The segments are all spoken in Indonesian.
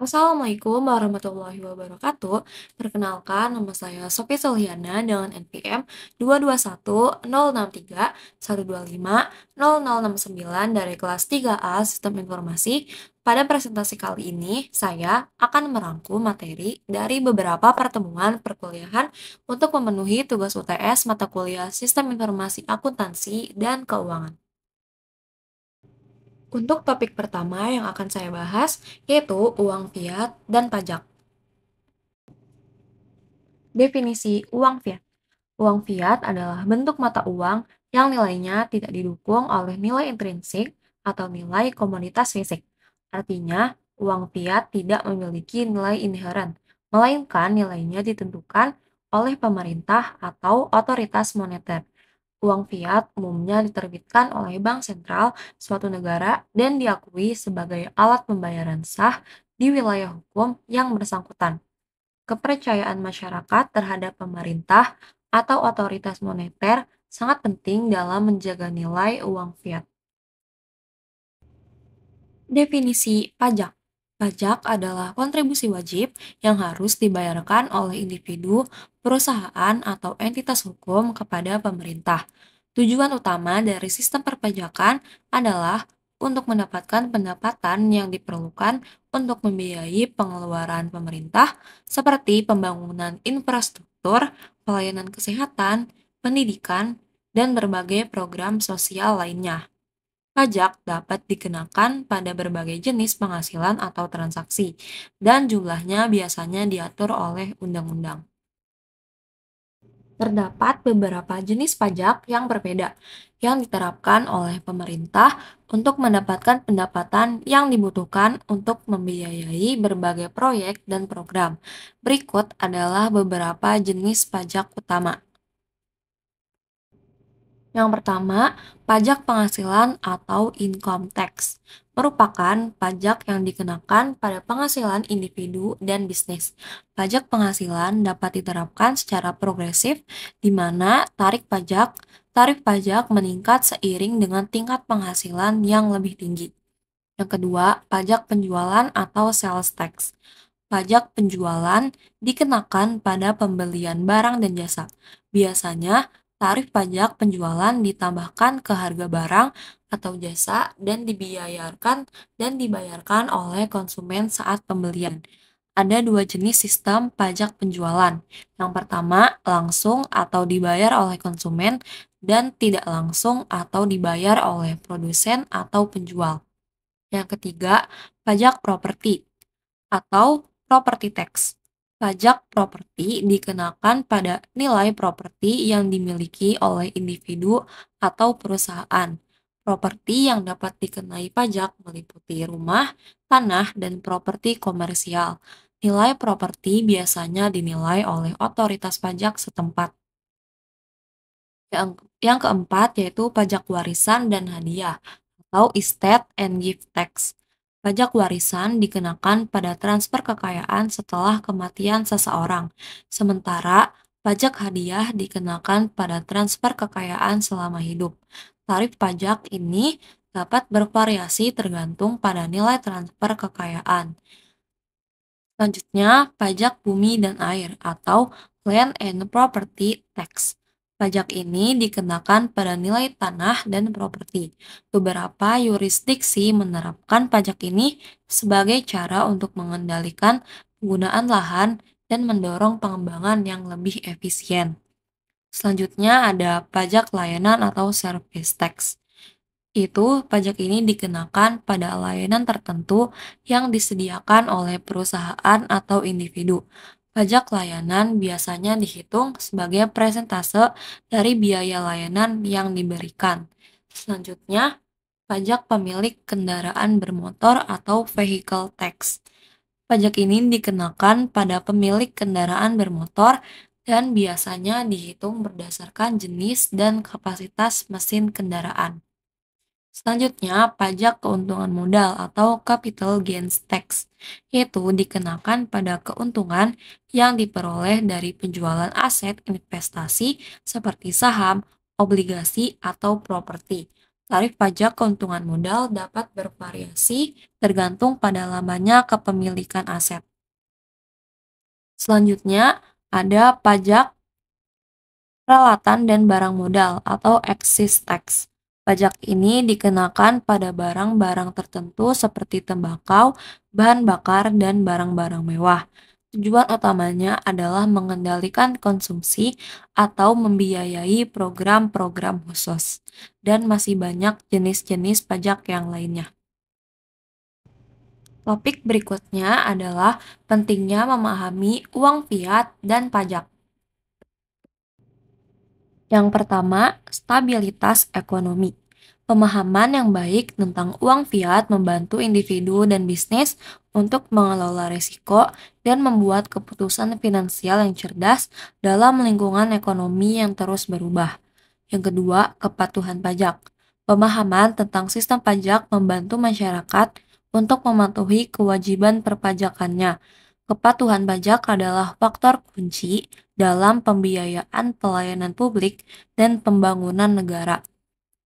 Assalamualaikum warahmatullahi wabarakatuh. Perkenalkan, nama saya Sophie Suliana dengan NPM 221-063-125-0069 dari kelas 3A Sistem Informasi. Pada presentasi kali ini, saya akan merangkum materi dari beberapa pertemuan perkuliahan untuk memenuhi tugas UTS mata kuliah Sistem Informasi Akuntansi dan Keuangan. Untuk topik pertama yang akan saya bahas, yaitu uang fiat dan pajak. Definisi uang fiat. Uang fiat adalah bentuk mata uang yang nilainya tidak didukung oleh nilai intrinsik atau nilai komoditas fisik. Artinya, uang fiat tidak memiliki nilai inheren, melainkan nilainya ditentukan oleh pemerintah atau otoritas moneter. Uang fiat umumnya diterbitkan oleh bank sentral suatu negara dan diakui sebagai alat pembayaran sah di wilayah hukum yang bersangkutan. Kepercayaan masyarakat terhadap pemerintah atau otoritas moneter sangat penting dalam menjaga nilai uang fiat. Definisi pajak. Pajak adalah kontribusi wajib yang harus dibayarkan oleh individu, perusahaan, atau entitas hukum kepada pemerintah. Tujuan utama dari sistem perpajakan adalah untuk mendapatkan pendapatan yang diperlukan untuk membiayai pengeluaran pemerintah seperti pembangunan infrastruktur, pelayanan kesehatan, pendidikan, dan berbagai program sosial lainnya. Pajak dapat dikenakan pada berbagai jenis penghasilan atau transaksi, dan jumlahnya biasanya diatur oleh undang-undang. Terdapat beberapa jenis pajak yang berbeda yang diterapkan oleh pemerintah untuk mendapatkan pendapatan yang dibutuhkan untuk membiayai berbagai proyek dan program. Berikut adalah beberapa jenis pajak utama. Yang pertama, pajak penghasilan atau income tax merupakan pajak yang dikenakan pada penghasilan individu dan bisnis. Pajak penghasilan dapat diterapkan secara progresif, di mana tarif pajak meningkat seiring dengan tingkat penghasilan yang lebih tinggi. Yang kedua, pajak penjualan atau sales tax. Pajak penjualan dikenakan pada pembelian barang dan jasa. Biasanya, tarif pajak penjualan ditambahkan ke harga barang atau jasa dan dibayarkan oleh konsumen saat pembelian. Ada dua jenis sistem pajak penjualan. Yang pertama, langsung atau dibayar oleh konsumen dan tidak langsung atau dibayar oleh produsen atau penjual. Yang ketiga, pajak properti atau property tax. Pajak properti dikenakan pada nilai properti yang dimiliki oleh individu atau perusahaan. Properti yang dapat dikenai pajak meliputi rumah, tanah, dan properti komersial. Nilai properti biasanya dinilai oleh otoritas pajak setempat. Yang keempat yaitu pajak warisan dan hadiah atau estate and gift tax. Pajak warisan dikenakan pada transfer kekayaan setelah kematian seseorang, sementara pajak hadiah dikenakan pada transfer kekayaan selama hidup. Tarif pajak ini dapat bervariasi tergantung pada nilai transfer kekayaan. Selanjutnya, pajak bumi dan air atau Land and Property Tax. Pajak ini dikenakan pada nilai tanah dan properti. Beberapa yurisdiksi menerapkan pajak ini sebagai cara untuk mengendalikan penggunaan lahan dan mendorong pengembangan yang lebih efisien. Selanjutnya ada pajak layanan atau service tax. Pajak ini dikenakan pada layanan tertentu yang disediakan oleh perusahaan atau individu. Pajak layanan biasanya dihitung sebagai presentase dari biaya layanan yang diberikan. Selanjutnya, pajak pemilik kendaraan bermotor atau vehicle tax. Pajak ini dikenakan pada pemilik kendaraan bermotor dan biasanya dihitung berdasarkan jenis dan kapasitas mesin kendaraan. Selanjutnya, pajak keuntungan modal atau capital gains tax, yaitu dikenakan pada keuntungan yang diperoleh dari penjualan aset investasi seperti saham, obligasi, atau properti. Tarif pajak keuntungan modal dapat bervariasi tergantung pada lamanya kepemilikan aset. Selanjutnya, ada pajak peralatan dan barang modal atau excise tax. Pajak ini dikenakan pada barang-barang tertentu seperti tembakau, bahan bakar, dan barang-barang mewah. Tujuan utamanya adalah mengendalikan konsumsi atau membiayai program-program khusus. Dan masih banyak jenis-jenis pajak yang lainnya. Topik berikutnya adalah pentingnya memahami uang fiat dan pajak. Yang pertama, stabilitas ekonomi. Pemahaman yang baik tentang uang fiat membantu individu dan bisnis untuk mengelola risiko dan membuat keputusan finansial yang cerdas dalam lingkungan ekonomi yang terus berubah. Yang kedua, kepatuhan pajak. Pemahaman tentang sistem pajak membantu masyarakat untuk mematuhi kewajiban perpajakannya. Kepatuhan pajak adalah faktor kunci dalam pembiayaan pelayanan publik dan pembangunan negara.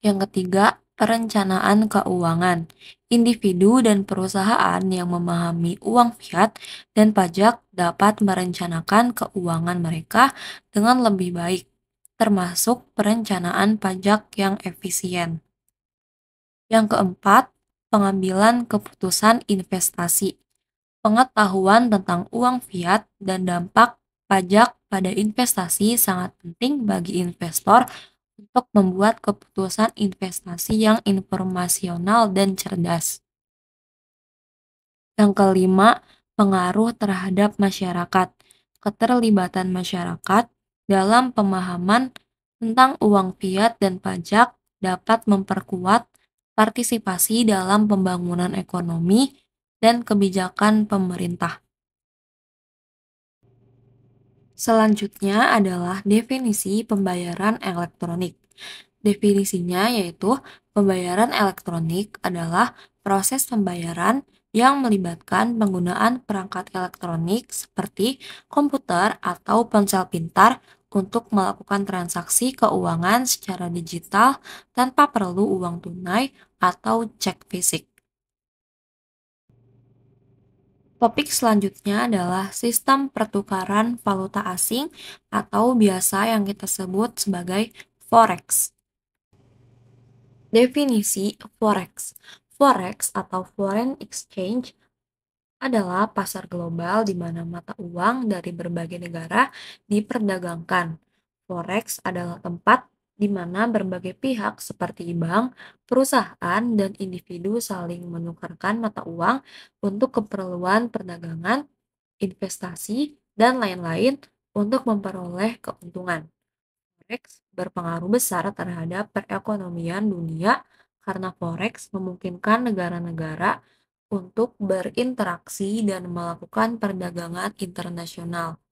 Yang ketiga, perencanaan keuangan. Individu dan perusahaan yang memahami uang fiat dan pajak dapat merencanakan keuangan mereka dengan lebih baik, termasuk perencanaan pajak yang efisien. Yang keempat, pengambilan keputusan investasi. Pengetahuan tentang uang fiat dan dampak pajak pada investasi sangat penting bagi investor untuk membuat keputusan investasi yang informasional dan cerdas. Yang kelima, pengaruh terhadap masyarakat. Keterlibatan masyarakat dalam pemahaman tentang uang fiat dan pajak dapat memperkuat partisipasi dalam pembangunan ekonomi dan kebijakan pemerintah. Selanjutnya adalah definisi pembayaran elektronik. Definisinya yaitu pembayaran elektronik adalah proses pembayaran yang melibatkan penggunaan perangkat elektronik seperti komputer atau ponsel pintar untuk melakukan transaksi keuangan secara digital tanpa perlu uang tunai atau cek fisik. Topik selanjutnya adalah sistem pertukaran valuta asing atau biasa yang kita sebut sebagai forex. Definisi forex. Forex atau foreign exchange adalah pasar global di mana mata uang dari berbagai negara diperdagangkan. Forex adalah tempat di mana berbagai pihak seperti bank, perusahaan, dan individu saling menukarkan mata uang untuk keperluan perdagangan, investasi, dan lain-lain untuk memperoleh keuntungan. Forex berpengaruh besar terhadap perekonomian dunia karena forex memungkinkan negara-negara untuk berinteraksi dan melakukan perdagangan internasional.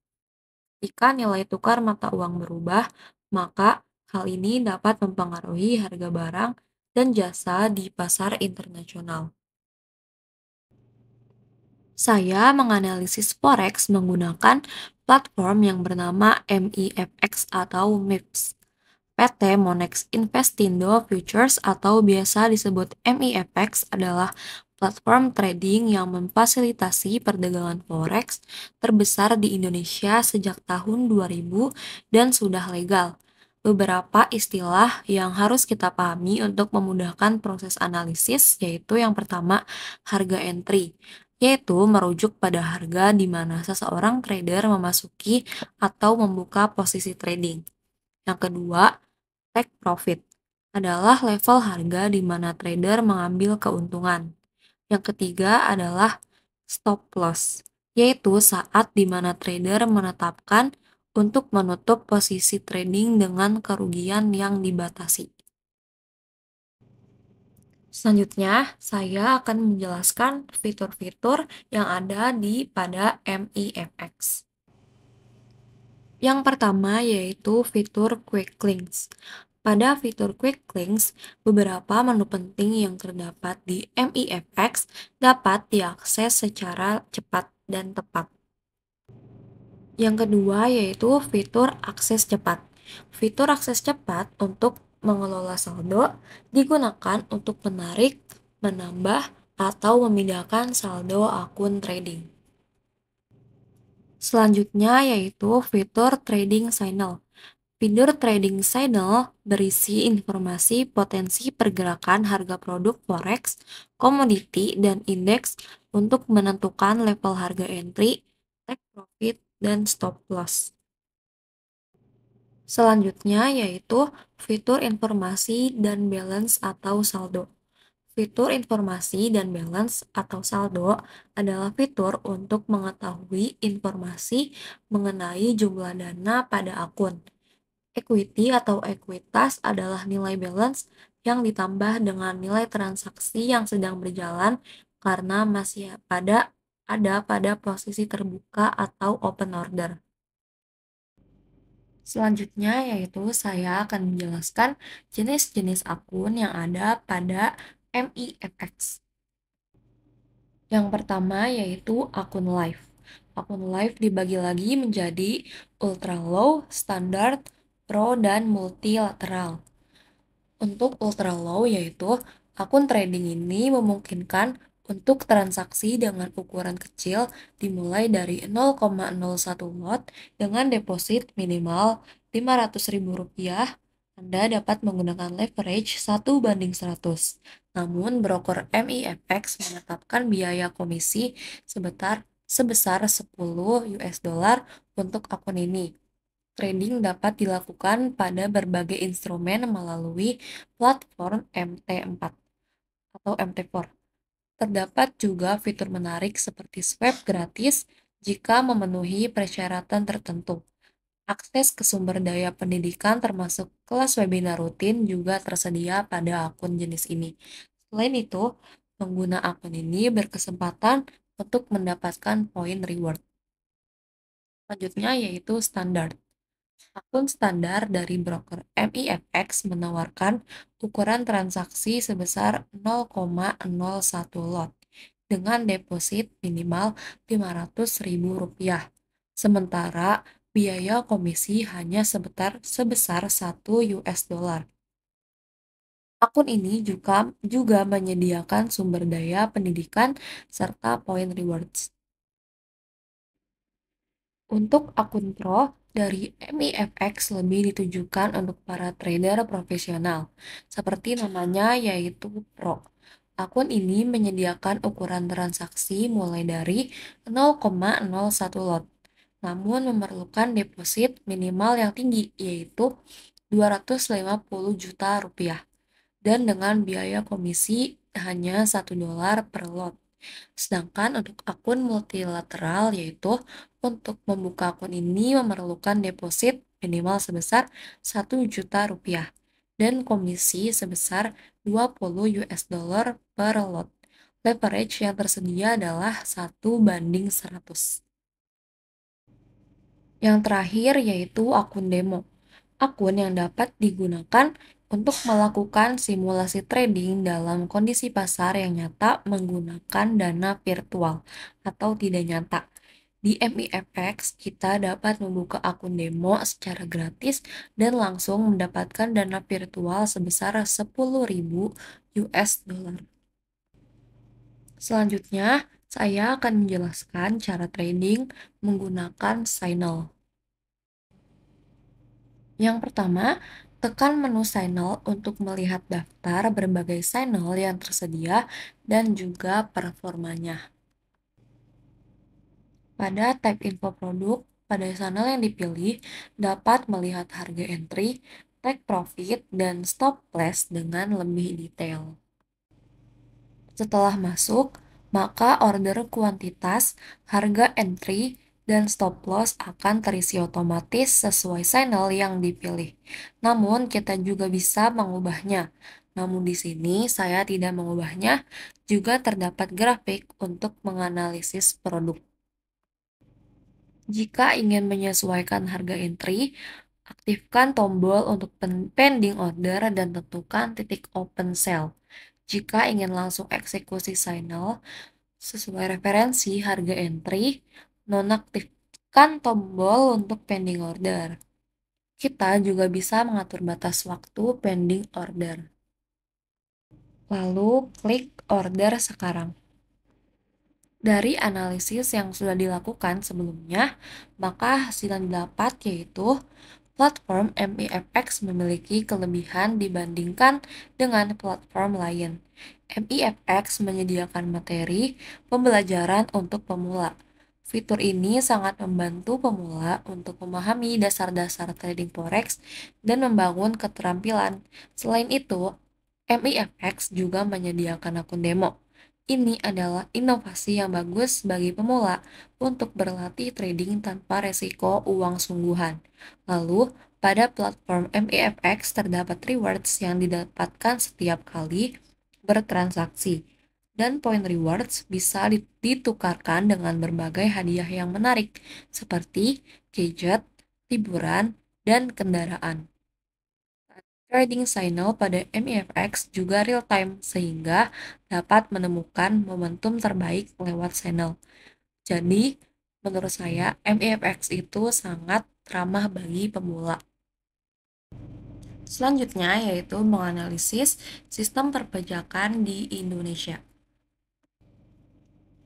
Jika nilai tukar mata uang berubah, maka hal ini dapat mempengaruhi harga barang dan jasa di pasar internasional. Saya menganalisis forex menggunakan platform yang bernama MIFX atau MIPS. PT Monex Investindo Futures atau biasa disebut MIFX adalah platform trading yang memfasilitasi perdagangan forex terbesar di Indonesia sejak tahun 2000 dan sudah legal. Beberapa istilah yang harus kita pahami untuk memudahkan proses analisis yaitu yang pertama, harga entry, yaitu merujuk pada harga di mana seseorang trader memasuki atau membuka posisi trading. Yang kedua, take profit adalah level harga di mana trader mengambil keuntungan. Yang ketiga adalah stop loss, yaitu saat di mana trader menetapkan untuk menutup posisi trading dengan kerugian yang dibatasi. Selanjutnya, saya akan menjelaskan fitur-fitur yang ada di pada MIFX. Yang pertama yaitu fitur Quick Links. Pada fitur Quick Links, beberapa menu penting yang terdapat di MIFX dapat diakses secara cepat dan tepat. Yang kedua yaitu fitur akses cepat. Fitur akses cepat untuk Mengelola saldo digunakan untuk menarik, menambah, atau memindahkan saldo akun trading. Selanjutnya yaitu fitur trading signal. Fitur trading signal berisi informasi potensi pergerakan harga produk forex, komoditi, dan indeks untuk menentukan level harga entry, take profit, dan stop loss. Selanjutnya yaitu fitur informasi dan balance atau saldo. Fitur informasi dan balance atau saldo adalah fitur untuk mengetahui informasi mengenai jumlah dana pada akun. Equity atau ekuitas adalah nilai balance yang ditambah dengan nilai transaksi yang sedang berjalan karena masih ada pada posisi terbuka atau open order. Selanjutnya yaitu saya akan menjelaskan jenis-jenis akun yang ada pada MIFX. Yang pertama yaitu akun live. Akun live dibagi lagi menjadi ultra low, standard, pro, dan multilateral. Untuk ultra low yaitu akun trading ini memungkinkan untuk transaksi dengan ukuran kecil dimulai dari 0,01 lot dengan deposit minimal Rp500.000. Anda dapat menggunakan leverage 1:100. Namun broker MIFX menetapkan biaya komisi sebesar 10 US dollar untuk akun ini. Trading dapat dilakukan pada berbagai instrumen melalui platform MT4 atau MT4. Terdapat juga fitur menarik seperti swap gratis jika memenuhi persyaratan tertentu. Akses ke sumber daya pendidikan termasuk kelas webinar rutin juga tersedia pada akun jenis ini. Selain itu, pengguna akun ini berkesempatan untuk mendapatkan poin reward. Selanjutnya yaitu standar. Akun standar dari broker MIFX menawarkan ukuran transaksi sebesar 0,01 lot dengan deposit minimal Rp500.000. Sementara biaya komisi hanya sebesar 1 US dollar. Akun ini juga menyediakan sumber daya pendidikan serta poin rewards. Untuk akun pro dari MIFX lebih ditujukan untuk para trader profesional, seperti namanya yaitu pro. Akun ini menyediakan ukuran transaksi mulai dari 0,01 lot, namun memerlukan deposit minimal yang tinggi, yaitu Rp250 juta, dan dengan biaya komisi hanya 1 dolar per lot. Sedangkan untuk akun multilateral yaitu untuk membuka akun ini memerlukan deposit minimal sebesar 1 juta rupiah dan komisi sebesar 20 US dollar per lot. Leverage yang tersedia adalah 1:100. Yang terakhir yaitu akun demo. Akun yang dapat digunakan untuk melakukan simulasi trading dalam kondisi pasar yang nyata menggunakan dana virtual atau tidak nyata. Di MIFX, kita dapat membuka akun demo secara gratis dan langsung mendapatkan dana virtual sebesar 10.000 US dollar. Selanjutnya, saya akan menjelaskan cara trading menggunakan signal. Yang pertama, tekan menu signal untuk melihat daftar berbagai signal yang tersedia dan juga performanya. Pada tab info produk, pada channel yang dipilih dapat melihat harga entry, take profit, dan stop loss dengan lebih detail. Setelah masuk, maka order kuantitas, harga entry, dan stop loss akan terisi otomatis sesuai signal yang dipilih. Namun, kita juga bisa mengubahnya. Namun di sini saya tidak mengubahnya, juga terdapat grafik untuk menganalisis produk. Jika ingin menyesuaikan harga entry, aktifkan tombol untuk pending order dan tentukan titik open sell. Jika ingin langsung eksekusi signal sesuai referensi harga entry, nonaktifkan tombol untuk pending order. Kita juga bisa mengatur batas waktu pending order. Lalu klik order sekarang. Dari analisis yang sudah dilakukan sebelumnya, maka hasil yang didapat yaitu platform MIFX memiliki kelebihan dibandingkan dengan platform lain. MIFX menyediakan materi pembelajaran untuk pemula. Fitur ini sangat membantu pemula untuk memahami dasar-dasar trading forex dan membangun keterampilan. Selain itu, MIFX juga menyediakan akun demo. Ini adalah inovasi yang bagus bagi pemula untuk berlatih trading tanpa resiko uang sungguhan. Lalu, pada platform MIFX terdapat rewards yang didapatkan setiap kali bertransaksi, dan poin rewards bisa ditukarkan dengan berbagai hadiah yang menarik, seperti gadget, liburan, dan kendaraan. Trading signal pada MIFX juga real-time, sehingga dapat menemukan momentum terbaik lewat signal. Jadi, menurut saya, MIFX itu sangat ramah bagi pemula. Selanjutnya yaitu menganalisis sistem perpajakan di Indonesia.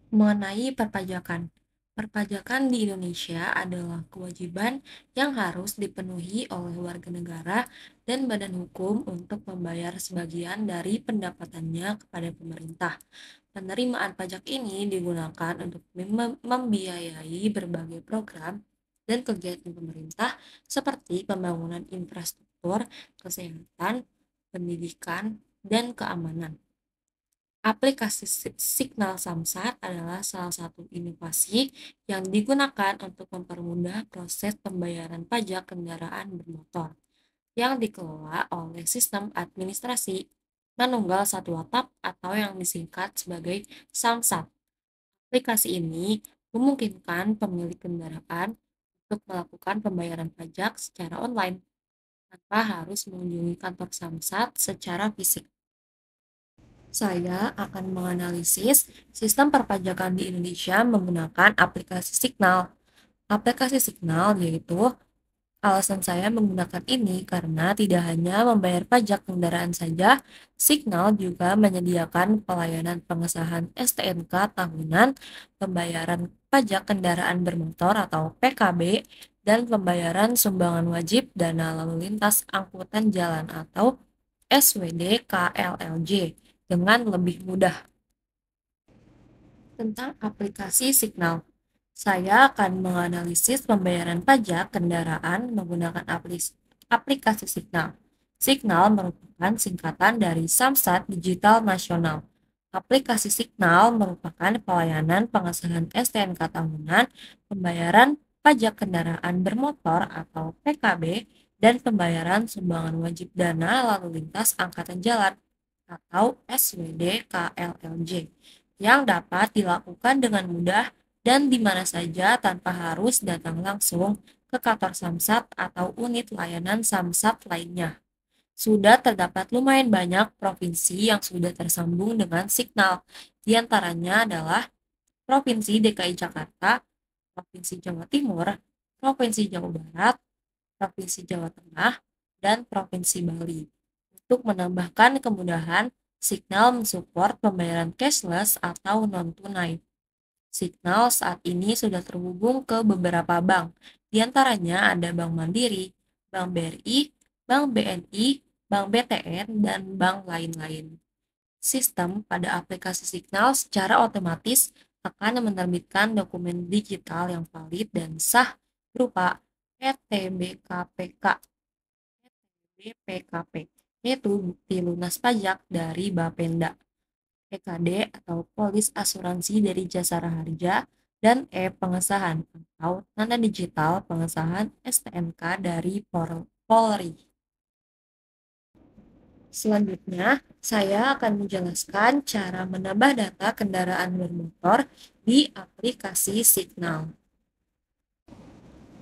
Mengenai perpajakan. Perpajakan di Indonesia adalah kewajiban yang harus dipenuhi oleh warga negara dan badan hukum untuk membayar sebagian dari pendapatannya kepada pemerintah. Penerimaan pajak ini digunakan untuk membiayai berbagai program dan kegiatan pemerintah seperti pembangunan infrastruktur, kesehatan, pendidikan, dan keamanan. Aplikasi Signal Samsat adalah salah satu inovasi yang digunakan untuk mempermudah proses pembayaran pajak kendaraan bermotor yang dikelola oleh sistem administrasi manunggal satu atap atau yang disingkat sebagai Samsat. Aplikasi ini memungkinkan pemilik kendaraan untuk melakukan pembayaran pajak secara online tanpa harus mengunjungi kantor Samsat secara fisik. Saya akan menganalisis sistem perpajakan di Indonesia menggunakan aplikasi Signal. Aplikasi Signal yaitu alasan saya menggunakan ini karena tidak hanya membayar pajak kendaraan saja, Signal juga menyediakan pelayanan pengesahan STNK tahunan, pembayaran pajak kendaraan bermotor atau PKB, dan pembayaran sumbangan wajib dana lalu lintas angkutan jalan atau SWD KLLJ dengan lebih mudah. Tentang aplikasi Signal, saya akan menganalisis pembayaran pajak kendaraan menggunakan aplikasi Signal. Signal merupakan singkatan dari Samsat Digital Nasional. Aplikasi Signal merupakan pelayanan pengesahan STNK tahunan, pembayaran pajak kendaraan bermotor atau PKB, dan pembayaran sumbangan wajib dana lalu lintas angkatan jalan atau SWD KLLJ yang dapat dilakukan dengan mudah dan di mana saja tanpa harus datang langsung ke kantor Samsat atau unit layanan Samsat lainnya. Sudah terdapat lumayan banyak provinsi yang sudah tersambung dengan Signal. Di antaranya adalah Provinsi DKI Jakarta, Provinsi Jawa Timur, Provinsi Jawa Barat, Provinsi Jawa Tengah, dan Provinsi Bali. Untuk menambahkan kemudahan, Signal mensupport pembayaran cashless atau non-tunai. Signal saat ini sudah terhubung ke beberapa bank, di antaranya ada Bank Mandiri, Bank BRI, Bank BNI, Bank BTN, dan bank lain-lain. Sistem pada aplikasi Signal secara otomatis akan menerbitkan dokumen digital yang valid dan sah berupa ETBKPK, BPKP, yaitu bukti lunas pajak dari Bapenda, PKD atau polis asuransi dari Jasara Harja, dan e-pengesahan atau tanda digital pengesahan STNK dari Polri. Selanjutnya, saya akan menjelaskan cara menambah data kendaraan bermotor di aplikasi Signal.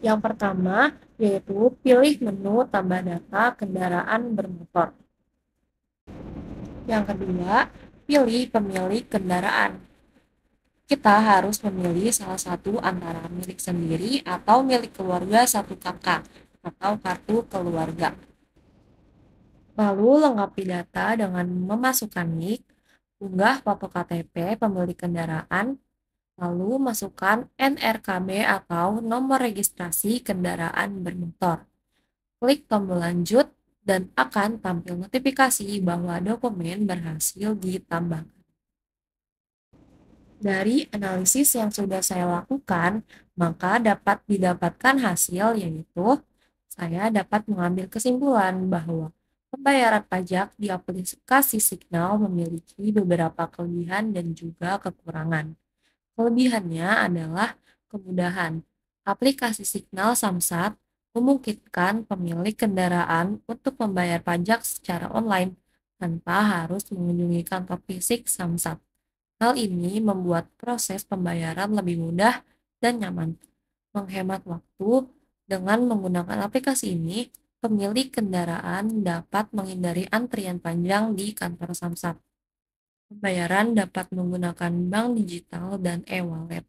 Yang pertama, yaitu pilih menu tambah data kendaraan bermotor. Yang kedua, pilih pemilik kendaraan. Kita harus memilih salah satu antara milik sendiri atau milik keluarga satu kakak. atau kartu keluarga. Lalu lengkapi data dengan memasukkan NIK, unggah foto KTP pemilik kendaraan, lalu masukkan NRKB atau nomor registrasi kendaraan bermotor. Klik tombol lanjut dan akan tampil notifikasi bahwa dokumen berhasil ditambah. Dari analisis yang sudah saya lakukan, maka dapat didapatkan hasil yaitu saya dapat mengambil kesimpulan bahwa pembayaran pajak di aplikasi Signal memiliki beberapa kelebihan dan juga kekurangan. Kelebihannya adalah kemudahan. Aplikasi Signal Samsat memungkinkan pemilik kendaraan untuk membayar pajak secara online tanpa harus mengunjungi kantor fisik Samsat. Hal ini membuat proses pembayaran lebih mudah dan nyaman. Menghemat waktu, dengan menggunakan aplikasi ini, pemilik kendaraan dapat menghindari antrian panjang di kantor Samsat. Pembayaran dapat menggunakan bank digital dan e-wallet.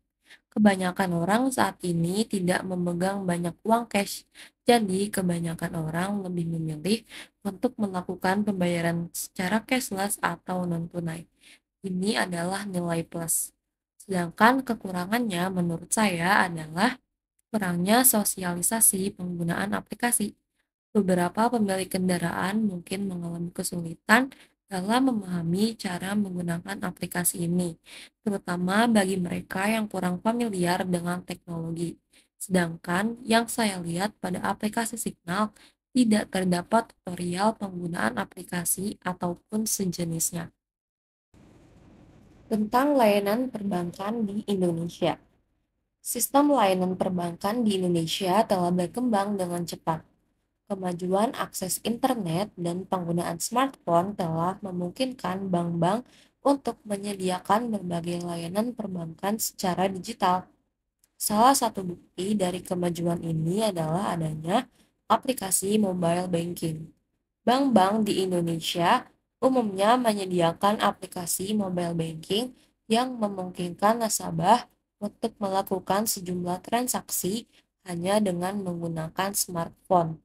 Kebanyakan orang saat ini tidak memegang banyak uang cash, jadi kebanyakan orang lebih memilih untuk melakukan pembayaran secara cashless atau non-tunai. Ini adalah nilai plus. Sedangkan kekurangannya menurut saya adalah kurangnya sosialisasi penggunaan aplikasi. Beberapa pemilik kendaraan mungkin mengalami kesulitan dalam memahami cara menggunakan aplikasi ini, terutama bagi mereka yang kurang familiar dengan teknologi. Sedangkan yang saya lihat pada aplikasi Signal tidak terdapat tutorial penggunaan aplikasi ataupun sejenisnya. Tentang layanan perbankan di Indonesia. Sistem layanan perbankan di Indonesia telah berkembang dengan cepat. Kemajuan akses internet dan penggunaan smartphone telah memungkinkan bank-bank untuk menyediakan berbagai layanan perbankan secara digital. Salah satu bukti dari kemajuan ini adalah adanya aplikasi mobile banking. Bank-bank di Indonesia umumnya menyediakan aplikasi mobile banking yang memungkinkan nasabah untuk melakukan sejumlah transaksi hanya dengan menggunakan smartphone.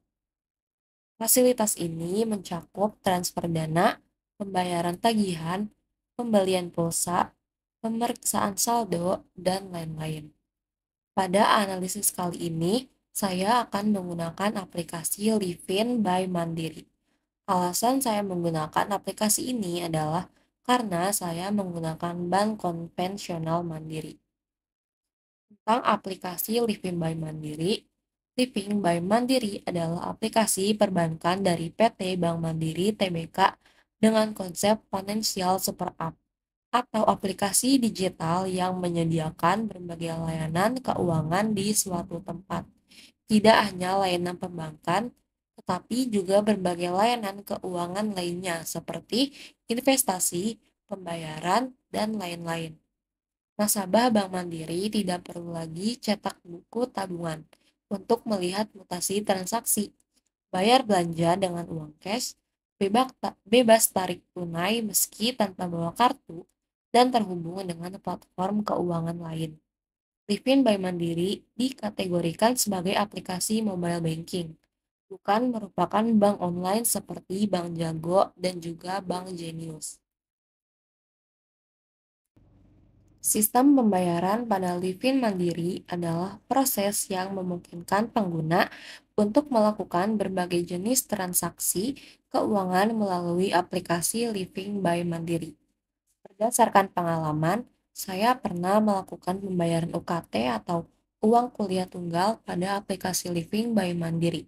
Fasilitas ini mencakup transfer dana, pembayaran tagihan, pembelian pulsa, pemeriksaan saldo, dan lain-lain. Pada analisis kali ini, saya akan menggunakan aplikasi Livin by Mandiri. Alasan saya menggunakan aplikasi ini adalah karena saya menggunakan bank konvensional Mandiri. Tentang aplikasi Living by Mandiri, Living by Mandiri adalah aplikasi perbankan dari PT Bank Mandiri Tbk dengan konsep Financial Super App atau aplikasi digital yang menyediakan berbagai layanan keuangan di suatu tempat. Tidak hanya layanan perbankan, tetapi juga berbagai layanan keuangan lainnya seperti investasi, pembayaran, dan lain-lain. Nasabah Bank Mandiri tidak perlu lagi cetak buku tabungan untuk melihat mutasi transaksi, bayar belanja dengan uang cash, bebas tarik tunai meski tanpa bawa kartu, dan terhubung dengan platform keuangan lain. Livin by Mandiri dikategorikan sebagai aplikasi mobile banking, bukan merupakan bank online seperti Bank Jago dan juga Bank Jenius. Sistem pembayaran pada Livin Mandiri adalah proses yang memungkinkan pengguna untuk melakukan berbagai jenis transaksi keuangan melalui aplikasi Living by Mandiri. Berdasarkan pengalaman, saya pernah melakukan pembayaran UKT atau uang kuliah tunggal pada aplikasi Living by Mandiri.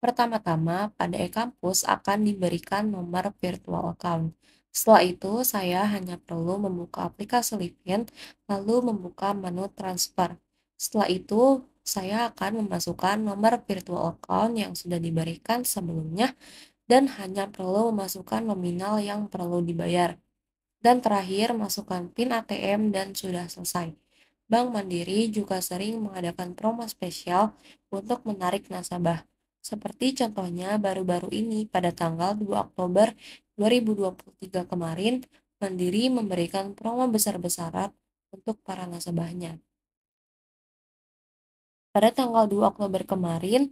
Pertama-tama, pada e-kampus akan diberikan nomor virtual account. Setelah itu, saya hanya perlu membuka aplikasi Livin, lalu membuka menu transfer. Setelah itu, saya akan memasukkan nomor virtual account yang sudah diberikan sebelumnya dan hanya perlu memasukkan nominal yang perlu dibayar. Dan terakhir, masukkan PIN ATM dan sudah selesai. Bank Mandiri juga sering mengadakan promo spesial untuk menarik nasabah. Seperti contohnya baru-baru ini pada tanggal 2 Oktober 2023 kemarin, Mandiri memberikan promo besar-besaran untuk para nasabahnya. Pada tanggal 2 Oktober kemarin,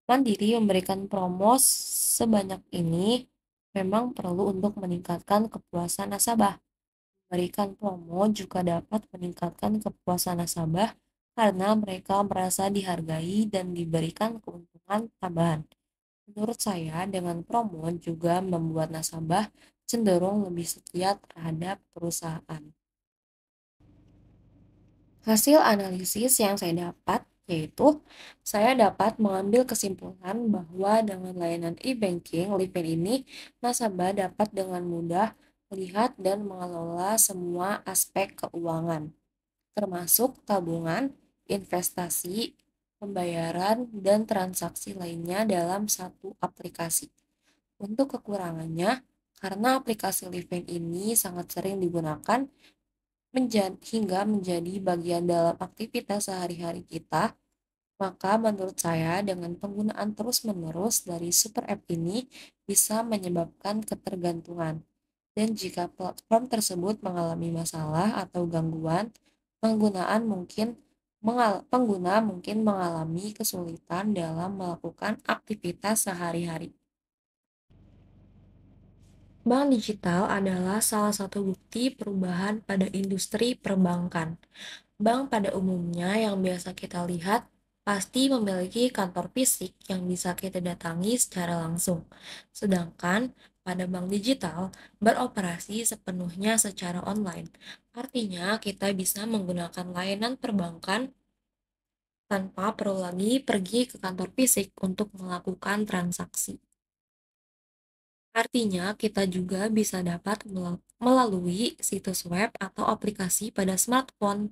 Mandiri memberikan promo sebanyak ini memang perlu untuk meningkatkan kepuasan nasabah. Memberikan promo juga dapat meningkatkan kepuasan nasabah karena mereka merasa dihargai dan diberikan keuntungan tambahan. Menurut saya, dengan promo juga membuat nasabah cenderung lebih setia terhadap perusahaan. Hasil analisis yang saya dapat yaitu saya dapat mengambil kesimpulan bahwa dengan layanan e-banking Livin ini, nasabah dapat dengan mudah melihat dan mengelola semua aspek keuangan, termasuk tabungan, investasi, pembayaran, dan transaksi lainnya dalam satu aplikasi. Untuk kekurangannya, karena aplikasi Livin ini sangat sering digunakan, hingga menjadi bagian dalam aktivitas sehari-hari kita, maka menurut saya dengan penggunaan terus-menerus dari super app ini bisa menyebabkan ketergantungan. Dan jika platform tersebut mengalami masalah atau gangguan, pengguna mungkin mengalami kesulitan dalam melakukan aktivitas sehari-hari. Bank digital adalah salah satu bukti perubahan pada industri perbankan. Bank pada umumnya yang biasa kita lihat pasti memiliki kantor fisik yang bisa kita datangi secara langsung. Sedangkan pada bank digital beroperasi sepenuhnya secara online. Artinya kita bisa menggunakan layanan perbankan tanpa perlu lagi pergi ke kantor fisik untuk melakukan transaksi. Artinya, kita juga bisa dapat melalui situs web atau aplikasi pada smartphone.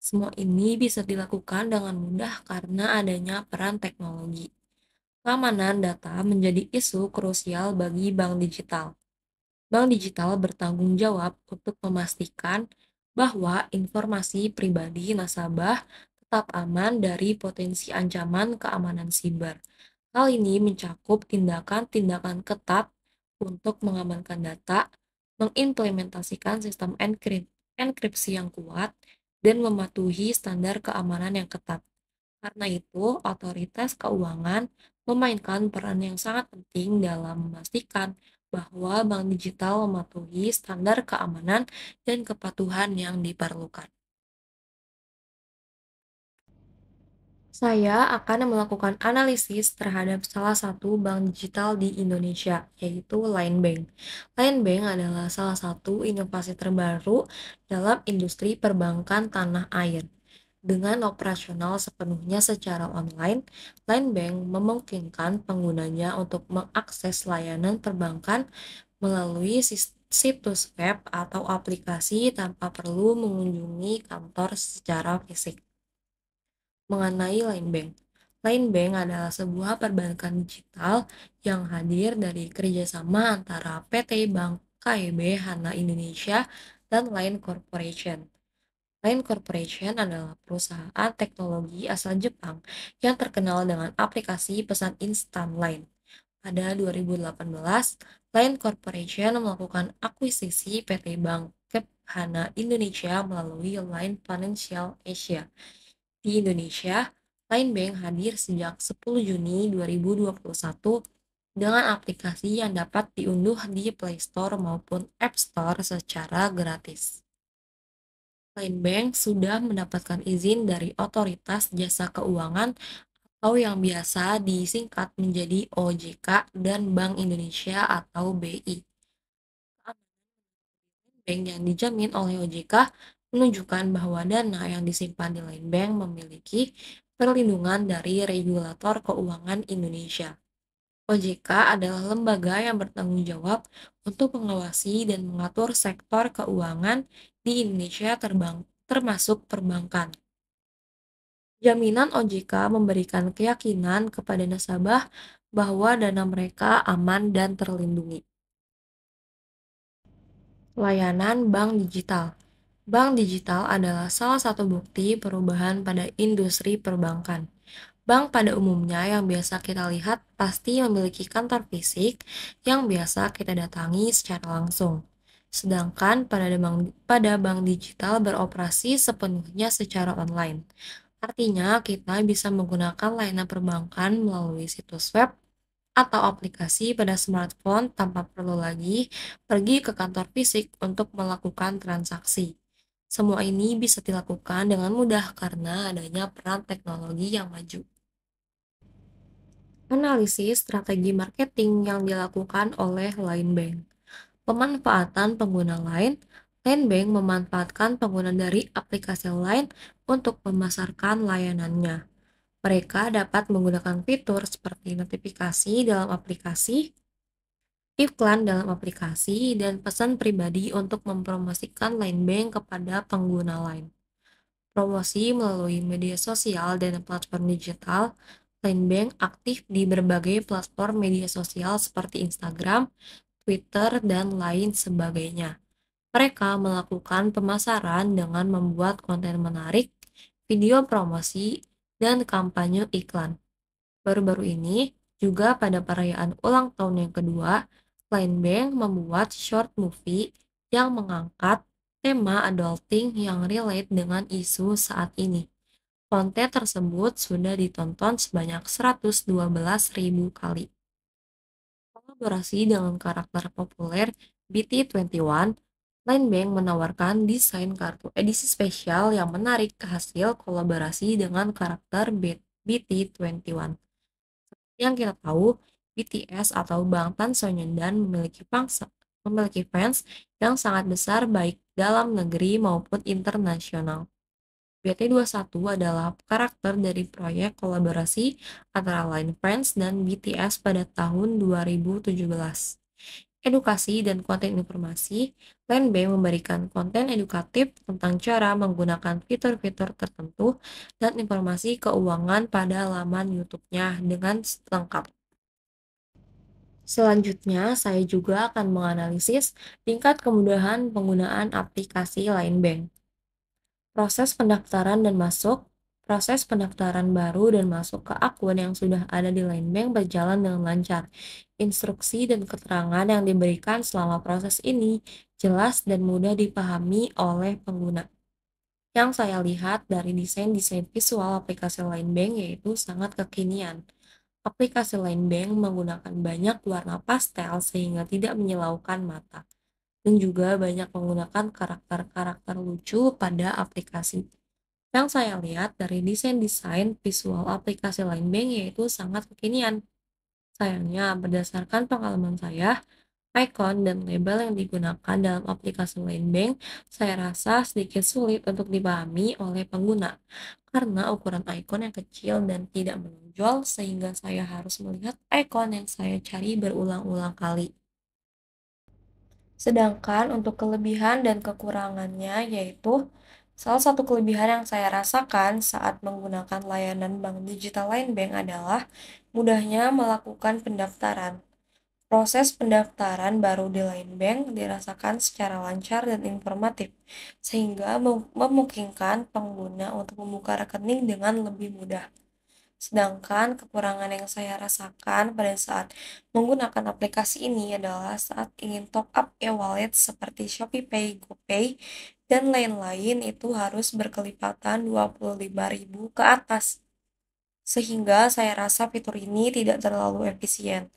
Semua ini bisa dilakukan dengan mudah karena adanya peran teknologi. Keamanan data menjadi isu krusial bagi bank digital. Bank digital bertanggung jawab untuk memastikan bahwa informasi pribadi nasabah tetap aman dari potensi ancaman keamanan siber. Hal ini mencakup tindakan-tindakan ketat untuk mengamankan data, mengimplementasikan sistem enkripsi yang kuat, dan mematuhi standar keamanan yang ketat. Karena itu, otoritas keuangan memainkan peran yang sangat penting dalam memastikan bahwa bank digital mematuhi standar keamanan dan kepatuhan yang diperlukan. Saya akan melakukan analisis terhadap salah satu bank digital di Indonesia, yaitu Line Bank. Line Bank adalah salah satu inovasi terbaru dalam industri perbankan tanah air. Dengan operasional sepenuhnya secara online, Line Bank memungkinkan penggunanya untuk mengakses layanan perbankan melalui situs web atau aplikasi tanpa perlu mengunjungi kantor secara fisik. Mengenai Line Bank. Line Bank adalah sebuah perbankan digital yang hadir dari kerjasama antara PT Bank KEB Hana Indonesia dan Line Corporation. Line Corporation adalah perusahaan teknologi asal Jepang yang terkenal dengan aplikasi pesan instan Line. Pada 2018, Line Corporation melakukan akuisisi PT Bank Kep Hana Indonesia melalui Line Financial Asia. Di Indonesia, Line Bank hadir sejak 10 Juni 2021 dengan aplikasi yang dapat diunduh di Play Store maupun App Store secara gratis. Line Bank sudah mendapatkan izin dari Otoritas Jasa Keuangan atau yang biasa disingkat menjadi OJK dan Bank Indonesia atau BI. Bank yang dijamin oleh OJK menunjukkan bahwa dana yang disimpan di Line Bank memiliki perlindungan dari regulator keuangan Indonesia. OJK adalah lembaga yang bertanggung jawab untuk mengawasi dan mengatur sektor keuangan di Indonesia termasuk perbankan. Jaminan OJK memberikan keyakinan kepada nasabah bahwa dana mereka aman dan terlindungi. Layanan bank digital. Bank digital adalah salah satu bukti perubahan pada industri perbankan. Bank pada umumnya yang biasa kita lihat pasti memiliki kantor fisik yang biasa kita datangi secara langsung. Sedangkan pada bank digital beroperasi sepenuhnya secara online. Artinya, kita bisa menggunakan layanan perbankan melalui situs web atau aplikasi pada smartphone tanpa perlu lagi pergi ke kantor fisik untuk melakukan transaksi. Semua ini bisa dilakukan dengan mudah karena adanya peran teknologi yang maju. Analisis strategi marketing yang dilakukan oleh Line Bank. Pemanfaatan pengguna lain, Line Bank memanfaatkan pengguna dari aplikasi lain untuk memasarkan layanannya. Mereka dapat menggunakan fitur seperti notifikasi dalam aplikasi, iklan dalam aplikasi, dan pesan pribadi untuk mempromosikan Line Bank kepada pengguna lain. Promosi melalui media sosial dan platform digital, Line Bank aktif di berbagai platform media sosial seperti Instagram, Twitter, dan lain sebagainya. Mereka melakukan pemasaran dengan membuat konten menarik, video promosi, dan kampanye iklan. Baru-baru ini, juga pada perayaan ulang tahun yang kedua, Line Bank membuat short movie yang mengangkat tema adulting yang relate dengan isu saat ini. Konten tersebut sudah ditonton sebanyak 112.000 kali. Kolaborasi dengan karakter populer BT21, Line Bank menawarkan desain kartu edisi spesial yang menarik hasil kolaborasi dengan karakter BT21. Yang kita tahu, BTS atau Bangtan Sonyeondan memiliki fans yang sangat besar baik dalam negeri maupun internasional. BT21 adalah karakter dari proyek kolaborasi antara Line Friends dan BTS pada tahun 2017. Edukasi dan konten informasi, Line memberikan konten edukatif tentang cara menggunakan fitur-fitur tertentu dan informasi keuangan pada laman YouTube-nya dengan lengkap. Selanjutnya, saya juga akan menganalisis tingkat kemudahan penggunaan aplikasi Line Bank. Proses pendaftaran baru dan masuk ke akun yang sudah ada di Line Bank berjalan dengan lancar. Instruksi dan keterangan yang diberikan selama proses ini jelas dan mudah dipahami oleh pengguna. Yang saya lihat dari desain-desain visual aplikasi Line Bank yaitu sangat kekinian. Aplikasi Line Bank menggunakan banyak warna pastel sehingga tidak menyilaukan mata, dan juga banyak menggunakan karakter-karakter lucu pada aplikasi. Yang saya lihat dari desain-desain visual aplikasi Line Bank yaitu sangat kekinian. Sayangnya, berdasarkan pengalaman saya, icon dan label yang digunakan dalam aplikasi Line Bank saya rasa sedikit sulit untuk dipahami oleh pengguna karena ukuran icon yang kecil dan tidak menonjol sehingga saya harus melihat icon yang saya cari berulang-ulang kali. Sedangkan untuk kelebihan dan kekurangannya yaitu salah satu kelebihan yang saya rasakan saat menggunakan layanan bank digital Line Bank adalah mudahnya melakukan pendaftaran. Proses pendaftaran baru di Line Bank dirasakan secara lancar dan informatif, sehingga memungkinkan pengguna untuk membuka rekening dengan lebih mudah. Sedangkan kekurangan yang saya rasakan pada saat menggunakan aplikasi ini adalah saat ingin top up e-wallet seperti ShopeePay, GoPay, dan lain-lain itu harus berkelipatan 25.000 ke atas. Sehingga saya rasa fitur ini tidak terlalu efisien.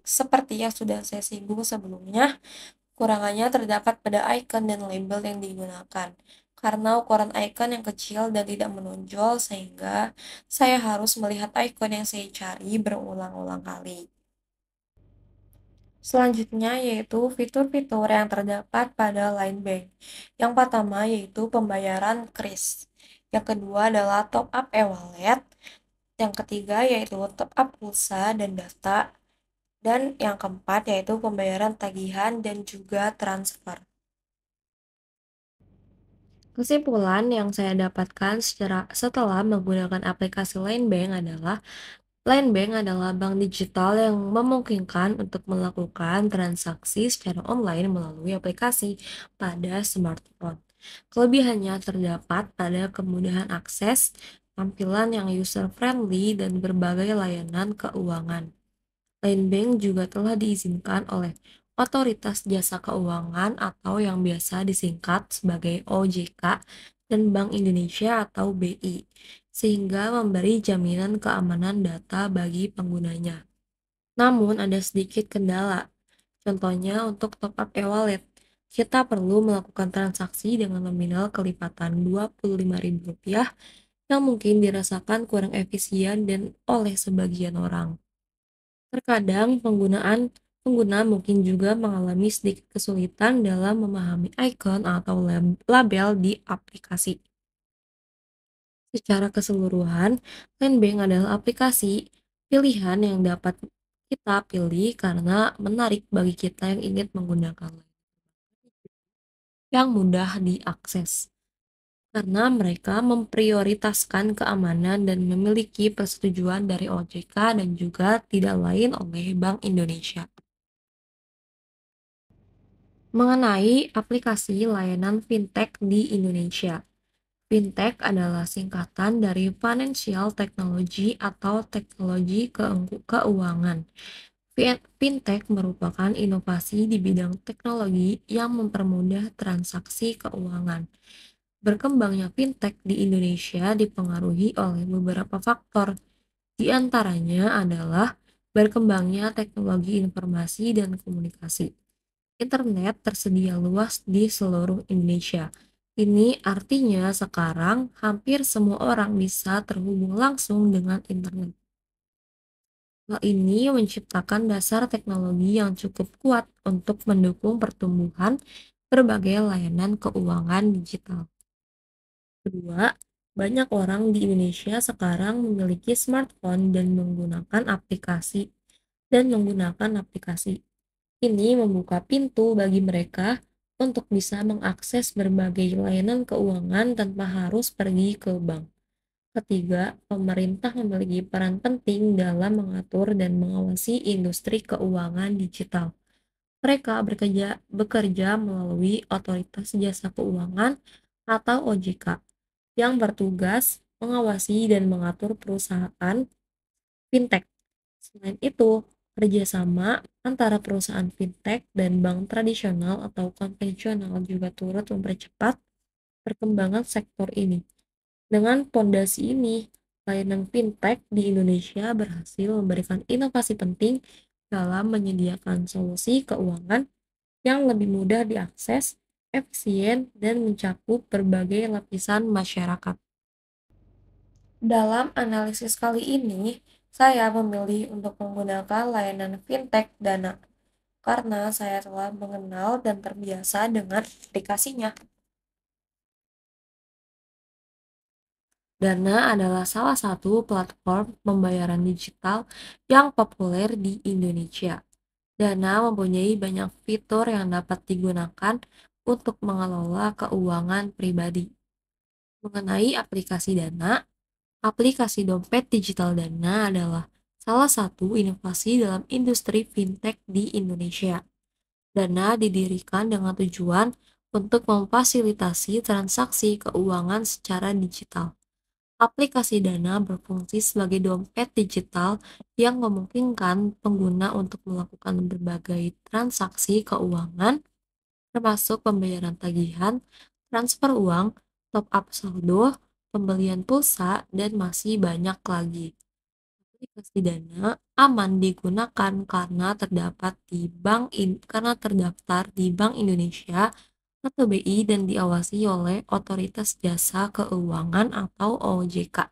Seperti yang sudah saya singgung sebelumnya, kurangannya terdapat pada icon dan label yang digunakan. Karena ukuran icon yang kecil dan tidak menonjol, sehingga saya harus melihat icon yang saya cari berulang-ulang kali. Selanjutnya yaitu fitur-fitur yang terdapat pada Line Bank. Yang pertama yaitu pembayaran kris. Yang kedua adalah top up e-wallet. Yang ketiga yaitu top up pulsa dan data. Dan yang keempat yaitu pembayaran tagihan dan juga transfer. Kesimpulan yang saya dapatkan setelah menggunakan aplikasi Line Bank adalah bank digital yang memungkinkan untuk melakukan transaksi secara online melalui aplikasi pada smartphone. Kelebihannya terdapat pada kemudahan akses, tampilan yang user-friendly, dan berbagai layanan keuangan. Line Bank juga telah diizinkan oleh Otoritas Jasa Keuangan atau yang biasa disingkat sebagai OJK dan Bank Indonesia atau BI, sehingga memberi jaminan keamanan data bagi penggunanya. Namun ada sedikit kendala. Contohnya untuk top up e-wallet, kita perlu melakukan transaksi dengan nominal kelipatan Rp25.000 yang mungkin dirasakan kurang efisien dan oleh sebagian orang. Terkadang pengguna mungkin juga mengalami sedikit kesulitan dalam memahami ikon atau label di aplikasi. Secara keseluruhan, Landbank adalah aplikasi pilihan yang dapat kita pilih karena menarik bagi kita yang ingin menggunakan yang mudah diakses. Karena mereka memprioritaskan keamanan dan memiliki persetujuan dari OJK dan juga tidak lain oleh Bank Indonesia. Mengenai aplikasi layanan fintech di Indonesia. Fintech adalah singkatan dari Financial Technology atau teknologi keuangan. Fintech merupakan inovasi di bidang teknologi yang mempermudah transaksi keuangan. Berkembangnya fintech di Indonesia dipengaruhi oleh beberapa faktor, di antaranya adalah berkembangnya teknologi informasi dan komunikasi. Internet tersedia luas di seluruh Indonesia. Ini artinya sekarang hampir semua orang bisa terhubung langsung dengan internet. Hal ini menciptakan dasar teknologi yang cukup kuat untuk mendukung pertumbuhan berbagai layanan keuangan digital. Kedua, banyak orang di Indonesia sekarang memiliki smartphone dan menggunakan aplikasi. Ini membuka pintu bagi mereka untuk bisa mengakses berbagai layanan keuangan tanpa harus pergi ke bank. Ketiga, pemerintah memiliki peran penting dalam mengatur dan mengawasi industri keuangan digital. Mereka bekerja melalui Otoritas Jasa Keuangan atau OJK yang bertugas mengawasi dan mengatur perusahaan fintech. Selain itu, kerjasama antara perusahaan fintech dan bank tradisional atau konvensional juga turut mempercepat perkembangan sektor ini. Dengan pondasi ini, layanan fintech di Indonesia berhasil memberikan inovasi penting dalam menyediakan solusi keuangan yang lebih mudah diakses, efisien, dan mencakup berbagai lapisan masyarakat. Dalam analisis kali ini, saya memilih untuk menggunakan layanan fintech Dana karena saya telah mengenal dan terbiasa dengan aplikasinya. Dana adalah salah satu platform pembayaran digital yang populer di Indonesia. Dana mempunyai banyak fitur yang dapat digunakan untuk mengelola keuangan pribadi. Mengenai aplikasi Dana, aplikasi dompet digital Dana adalah salah satu inovasi dalam industri fintech di Indonesia. Dana didirikan dengan tujuan untuk memfasilitasi transaksi keuangan secara digital. Aplikasi Dana berfungsi sebagai dompet digital yang memungkinkan pengguna untuk melakukan berbagai transaksi keuangan, termasuk pembayaran tagihan, transfer uang, top up saldo, pembelian pulsa, dan masih banyak lagi. Aplikasi Dana aman digunakan karena terdaftar di Bank Indonesia atau BI dan diawasi oleh Otoritas Jasa Keuangan atau OJK.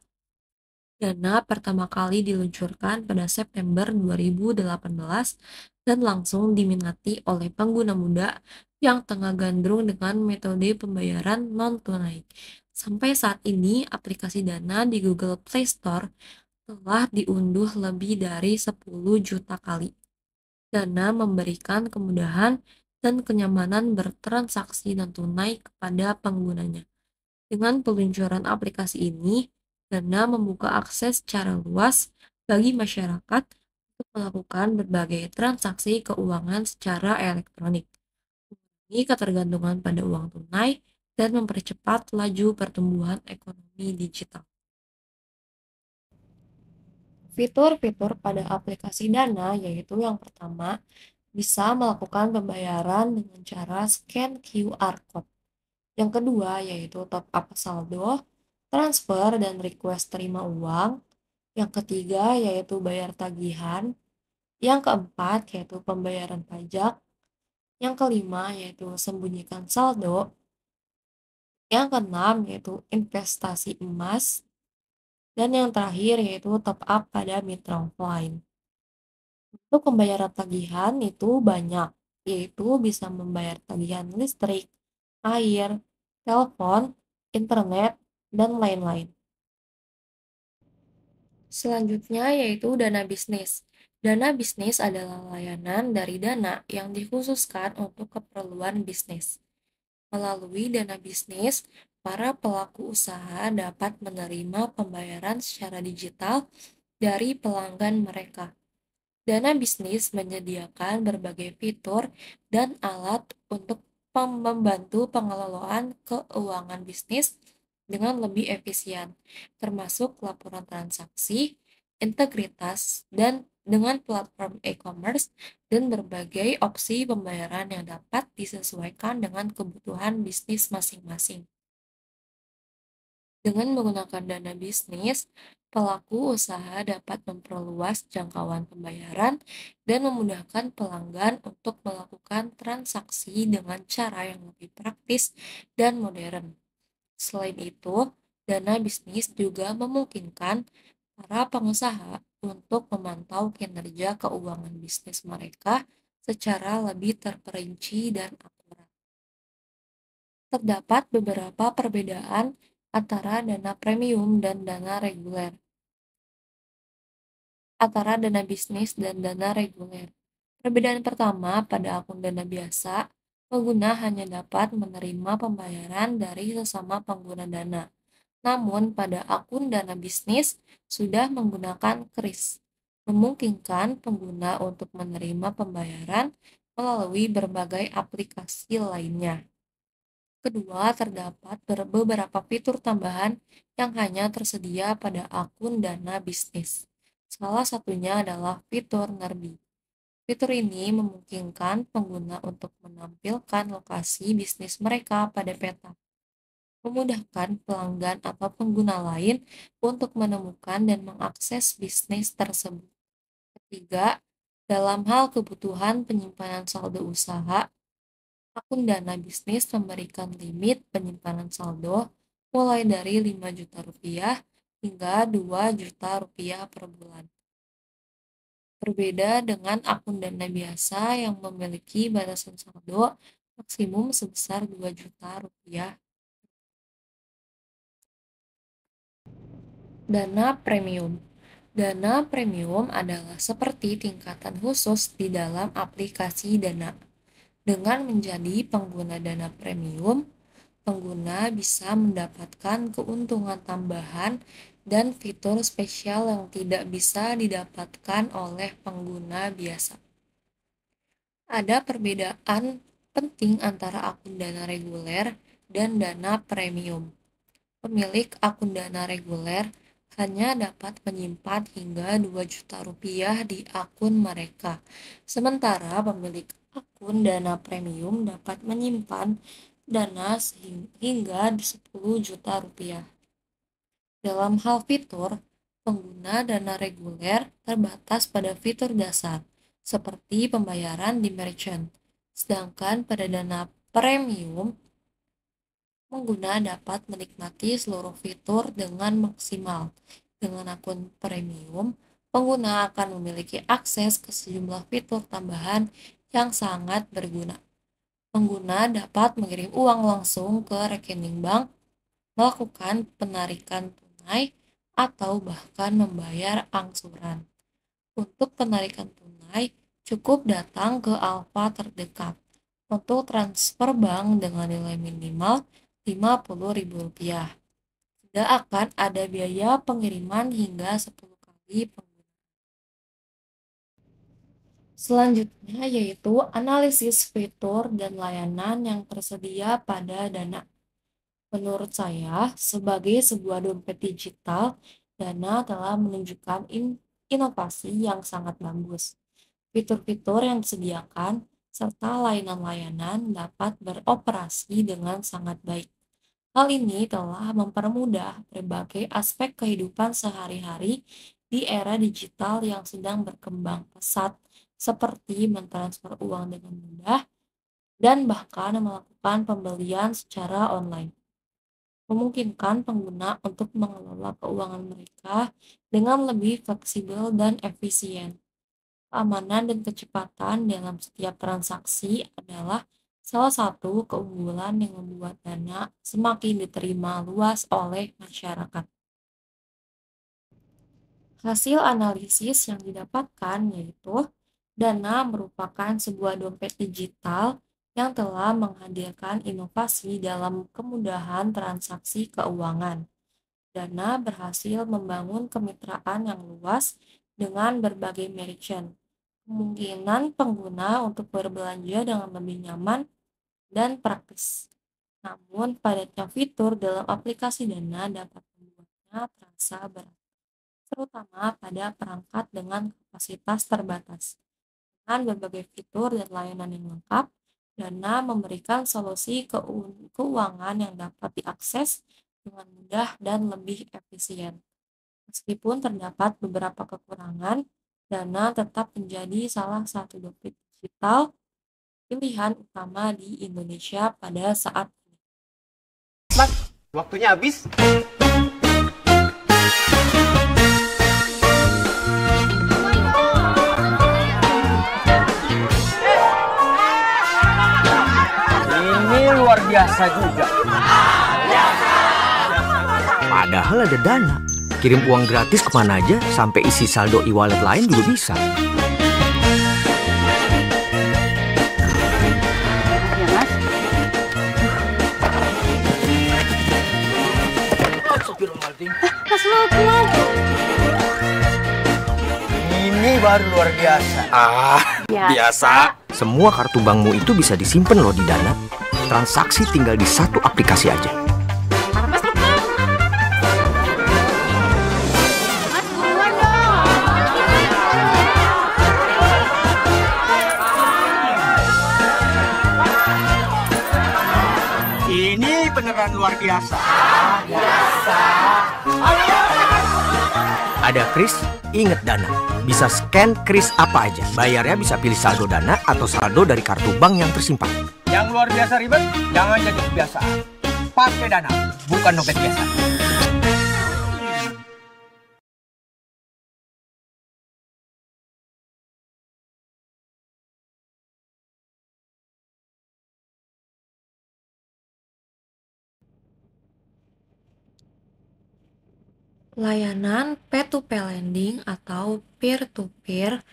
Dana pertama kali diluncurkan pada September 2018 dan langsung diminati oleh pengguna muda yang tengah gandrung dengan metode pembayaran non-tunai. Sampai saat ini, aplikasi Dana di Google Play Store telah diunduh lebih dari 10 juta kali. Dana memberikan kemudahan dan kenyamanan bertransaksi non-tunai kepada penggunanya. Dengan peluncuran aplikasi ini, Dana membuka akses secara luas bagi masyarakat untuk melakukan berbagai transaksi keuangan secara elektronik. Ini ketergantungan pada uang tunai dan mempercepat laju pertumbuhan ekonomi digital. Fitur-fitur pada aplikasi Dana yaitu yang pertama, bisa melakukan pembayaran dengan cara scan QR code. Yang kedua yaitu top up saldo, transfer dan request terima uang. Yang ketiga yaitu bayar tagihan. Yang keempat yaitu pembayaran pajak. Yang kelima yaitu sembunyikan saldo. Yang keenam yaitu investasi emas. Dan yang terakhir yaitu top up pada mitra offline. Untuk pembayaran tagihan itu banyak, yaitu bisa membayar tagihan listrik, air, telepon, internet, dan lain-lain. Selanjutnya yaitu dana bisnis. Dana bisnis adalah layanan dari dana yang dikhususkan untuk keperluan bisnis. Melalui dana bisnis, para pelaku usaha dapat menerima pembayaran secara digital dari pelanggan mereka. Dana bisnis menyediakan berbagai fitur dan alat untuk membantu pengelolaan keuangan bisnis dengan lebih efisien, termasuk laporan transaksi, integritas, dan dengan platform e-commerce dan berbagai opsi pembayaran yang dapat disesuaikan dengan kebutuhan bisnis masing-masing. Dengan menggunakan dana bisnis, pelaku usaha dapat memperluas jangkauan pembayaran dan memudahkan pelanggan untuk melakukan transaksi dengan cara yang lebih praktis dan modern. Selain itu, dana bisnis juga memungkinkan para pengusaha untuk memantau kinerja keuangan bisnis mereka secara lebih terperinci dan akurat. Terdapat beberapa perbedaan antara dana premium dan dana reguler, antara dana bisnis dan dana reguler. Perbedaan pertama, pada akun dana biasa, pengguna hanya dapat menerima pembayaran dari sesama pengguna dana. Namun, pada akun dana bisnis sudah menggunakan kris, memungkinkan pengguna untuk menerima pembayaran melalui berbagai aplikasi lainnya. Kedua, terdapat beberapa fitur tambahan yang hanya tersedia pada akun dana bisnis. Salah satunya adalah fitur Nerbi. Fitur ini memungkinkan pengguna untuk menampilkan lokasi bisnis mereka pada peta, memudahkan pelanggan atau pengguna lain untuk menemukan dan mengakses bisnis tersebut. Ketiga, dalam hal kebutuhan penyimpanan saldo usaha, akun dana bisnis memberikan limit penyimpanan saldo mulai dari 5 juta rupiah hingga 2 juta rupiah per bulan. Berbeda dengan akun dana biasa yang memiliki batasan saldo maksimum sebesar 2 juta rupiah. Dana premium. Dana premium adalah seperti tingkatan khusus di dalam aplikasi dana. Dengan menjadi pengguna dana premium, pengguna bisa mendapatkan keuntungan tambahan dan fitur spesial yang tidak bisa didapatkan oleh pengguna biasa. Ada perbedaan penting antara akun dana reguler dan dana premium. Pemilik akun dana reguler hanya dapat menyimpan hingga 2 juta rupiah di akun mereka. Sementara pemilik akun dana premium dapat menyimpan dana hingga 10 juta rupiah. Dalam hal fitur, pengguna dana reguler terbatas pada fitur dasar, seperti pembayaran di merchant. Sedangkan pada dana premium, pengguna dapat menikmati seluruh fitur dengan maksimal. Dengan akun premium, pengguna akan memiliki akses ke sejumlah fitur tambahan yang sangat berguna. Pengguna dapat mengirim uang langsung ke rekening bank, melakukan penarikan tunai, atau bahkan membayar angsuran. Untuk penarikan tunai, cukup datang ke Alfa terdekat untuk transfer bank dengan nilai minimal Rp50.000. Tidak akan ada biaya pengiriman hingga 10 kali pengiriman. Selanjutnya yaitu analisis fitur dan layanan yang tersedia pada Dana. Menurut saya, sebagai sebuah dompet digital, Dana telah menunjukkan inovasi yang sangat bagus. Fitur-fitur yang disediakan serta layanan-layanan dapat beroperasi dengan sangat baik. Hal ini telah mempermudah berbagai aspek kehidupan sehari-hari di era digital yang sedang berkembang pesat, seperti mentransfer uang dengan mudah dan bahkan melakukan pembelian secara online. Memungkinkan pengguna untuk mengelola keuangan mereka dengan lebih fleksibel dan efisien. Keamanan dan kecepatan dalam setiap transaksi adalah salah satu keunggulan yang membuat Dana semakin diterima luas oleh masyarakat. Hasil analisis yang didapatkan yaitu Dana merupakan sebuah dompet digital yang telah menghadirkan inovasi dalam kemudahan transaksi keuangan. Dana berhasil membangun kemitraan yang luas dengan berbagai merchant. Kemungkinan pengguna untuk berbelanja dengan lebih nyaman dan praktis. Namun, padatnya fitur dalam aplikasi Dana dapat membuatnya terasa berat, terutama pada perangkat dengan kapasitas terbatas. Dengan berbagai fitur dan layanan yang lengkap, Dana memberikan solusi keuangan yang dapat diakses dengan mudah dan lebih efisien. Meskipun terdapat beberapa kekurangan, Dana tetap menjadi salah satu dompet digital pilihan utama di Indonesia pada saat ini. Mas, waktunya habis. Ini luar biasa juga. Padahal ada Dana. Kirim uang gratis kemana aja, sampai isi saldo e-wallet lain juga bisa. Ya, Mas. Mas Lukman. Ini baru luar biasa. Biasa. Semua kartu bankmu itu bisa disimpan loh di Dana. Transaksi tinggal di satu aplikasi aja. Mas Lukman. Mas buruan dong. Ini beneran luar biasa. Ada Kris, inget Dana. Bisa scan Kris apa aja. Bayarnya bisa pilih saldo Dana atau saldo dari kartu bank yang tersimpan. Yang luar biasa ribet, jangan jadi kebiasaan. Pakai Dana, bukan dompet biasa. Layanan P2P lending atau peer-to-peer.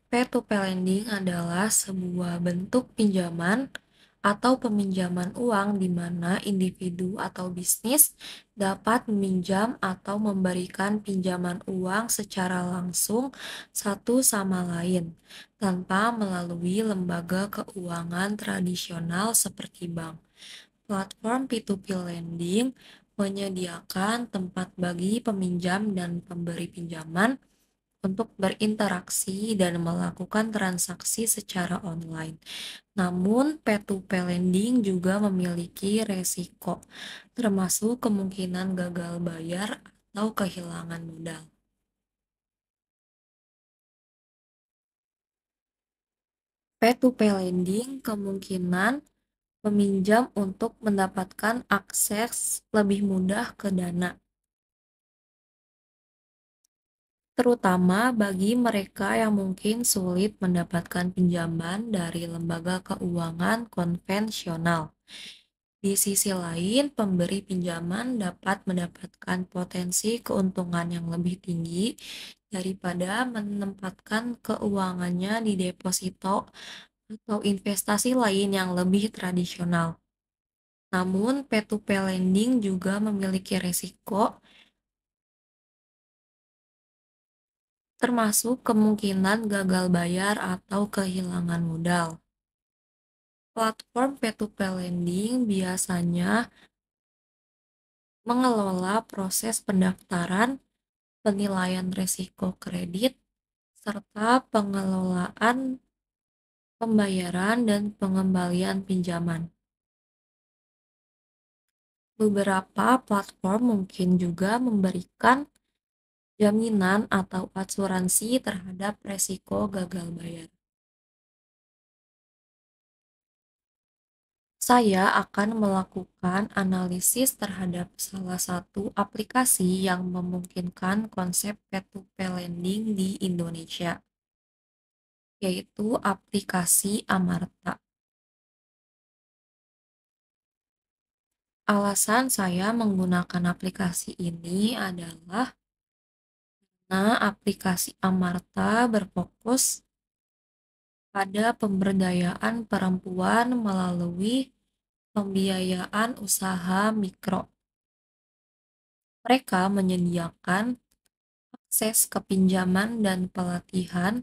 P2P lending adalah sebuah bentuk pinjaman atau peminjaman uang di mana individu atau bisnis dapat meminjam atau memberikan pinjaman uang secara langsung satu sama lain tanpa melalui lembaga keuangan tradisional seperti bank. Platform P2P lending menyediakan tempat bagi peminjam dan pemberi pinjaman untuk berinteraksi dan melakukan transaksi secara online. Namun, P2P lending juga memiliki resiko, termasuk kemungkinan gagal bayar atau kehilangan modal. P2P lending kemungkinan meminjam untuk mendapatkan akses lebih mudah ke dana, terutama bagi mereka yang mungkin sulit mendapatkan pinjaman dari lembaga keuangan konvensional. Di sisi lain, pemberi pinjaman dapat mendapatkan potensi keuntungan yang lebih tinggi daripada menempatkan keuangannya di deposito atau investasi lain yang lebih tradisional. Namun, P2P lending juga memiliki risiko, termasuk kemungkinan gagal bayar atau kehilangan modal. Platform P2P lending biasanya mengelola proses pendaftaran, penilaian risiko kredit, serta pengelolaan pembayaran, dan pengembalian pinjaman. Beberapa platform mungkin juga memberikan jaminan atau asuransi terhadap resiko gagal bayar. Saya akan melakukan analisis terhadap salah satu aplikasi yang memungkinkan konsep P2P lending di Indonesia, yaitu aplikasi Amarta. Alasan saya menggunakan aplikasi ini adalah karena aplikasi Amarta berfokus pada pemberdayaan perempuan melalui pembiayaan usaha mikro. Mereka menyediakan akses ke pinjaman dan pelatihan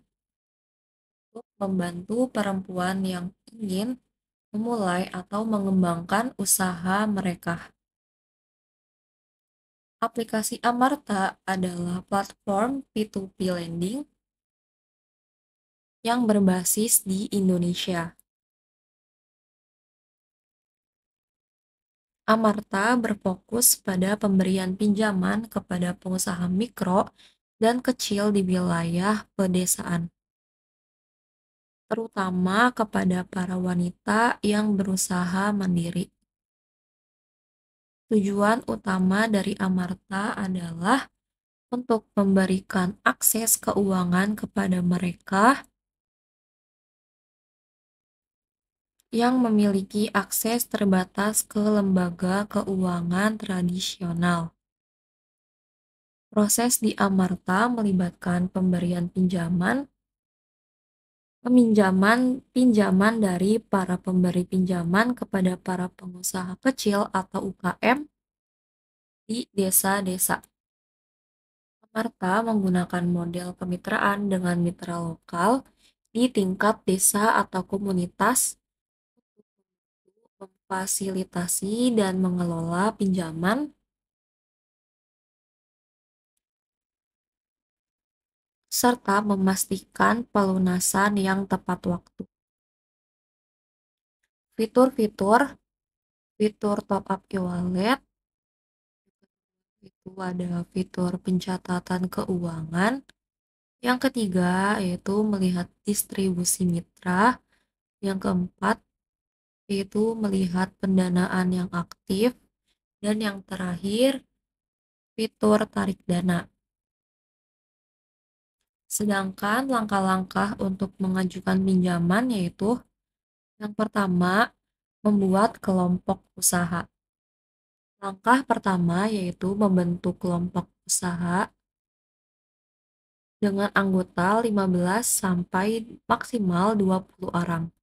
untuk membantu perempuan yang ingin memulai atau mengembangkan usaha mereka. Aplikasi Amarta adalah platform P2P lending yang berbasis di Indonesia. Amarta berfokus pada pemberian pinjaman kepada pengusaha mikro dan kecil di wilayah pedesaan, terutama kepada para wanita yang berusaha mandiri. Tujuan utama dari Amarta adalah untuk memberikan akses keuangan kepada mereka yang memiliki akses terbatas ke lembaga keuangan tradisional. Proses di Amarta melibatkan pemberian pinjaman dari para pemberi pinjaman kepada para pengusaha kecil atau UKM di desa-desa. Amarta menggunakan model kemitraan dengan mitra lokal di tingkat desa atau komunitas untuk memfasilitasi dan mengelola pinjaman serta memastikan pelunasan yang tepat waktu. Fitur top up e-wallet, itu ada fitur pencatatan keuangan. Yang ketiga yaitu melihat distribusi mitra. Yang keempat yaitu melihat pendanaan yang aktif. Dan yang terakhir fitur tarik dana. Sedangkan langkah-langkah untuk mengajukan pinjaman yaitu yang pertama, membuat kelompok usaha. Langkah pertama yaitu membentuk kelompok usaha dengan anggota 15 sampai maksimal 20 orang.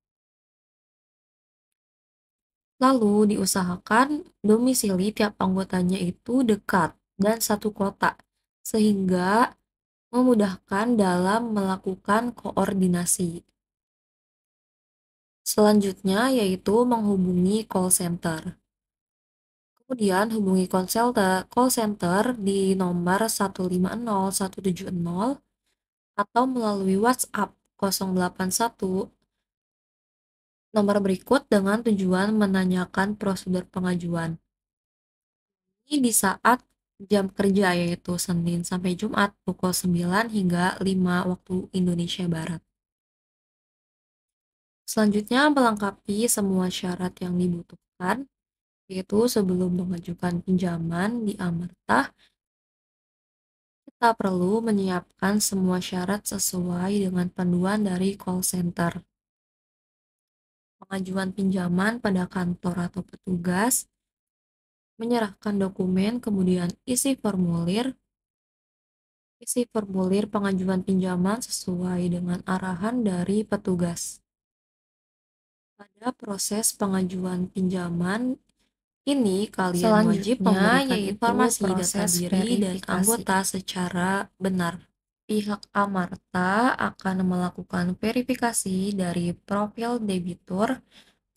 Lalu diusahakan domisili tiap anggotanya itu dekat dan satu kota, sehingga memudahkan dalam melakukan koordinasi. Selanjutnya yaitu menghubungi call center. Kemudian hubungi call center di nomor 150 170 atau melalui WhatsApp 081 nomor berikut dengan tujuan menanyakan prosedur pengajuan. Ini di saat jam kerja yaitu Senin sampai Jumat pukul 9 hingga 5 waktu Indonesia Barat. Selanjutnya melengkapi semua syarat yang dibutuhkan, yaitu sebelum mengajukan pinjaman di Amarta, kita perlu menyiapkan semua syarat sesuai dengan panduan dari call center. Pengajuan pinjaman pada kantor atau petugas, menyerahkan dokumen, kemudian isi formulir pengajuan pinjaman sesuai dengan arahan dari petugas. Pada proses pengajuan pinjaman ini kalian wajib memberikan informasi data diri dan anggota secara benar. Pihak Amarta akan melakukan verifikasi dari profil debitur,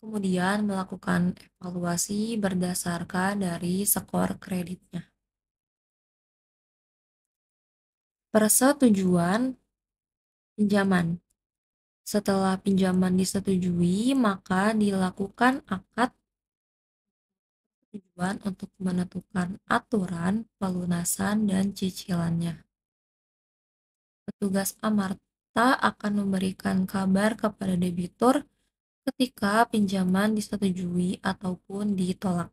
kemudian melakukan evaluasi berdasarkan dari skor kreditnya. Persetujuan pinjaman. Setelah pinjaman disetujui, maka dilakukan akad tujuan untuk menentukan aturan pelunasan dan cicilannya. Petugas Amarta akan memberikan kabar kepada debitur ketika pinjaman disetujui ataupun ditolak.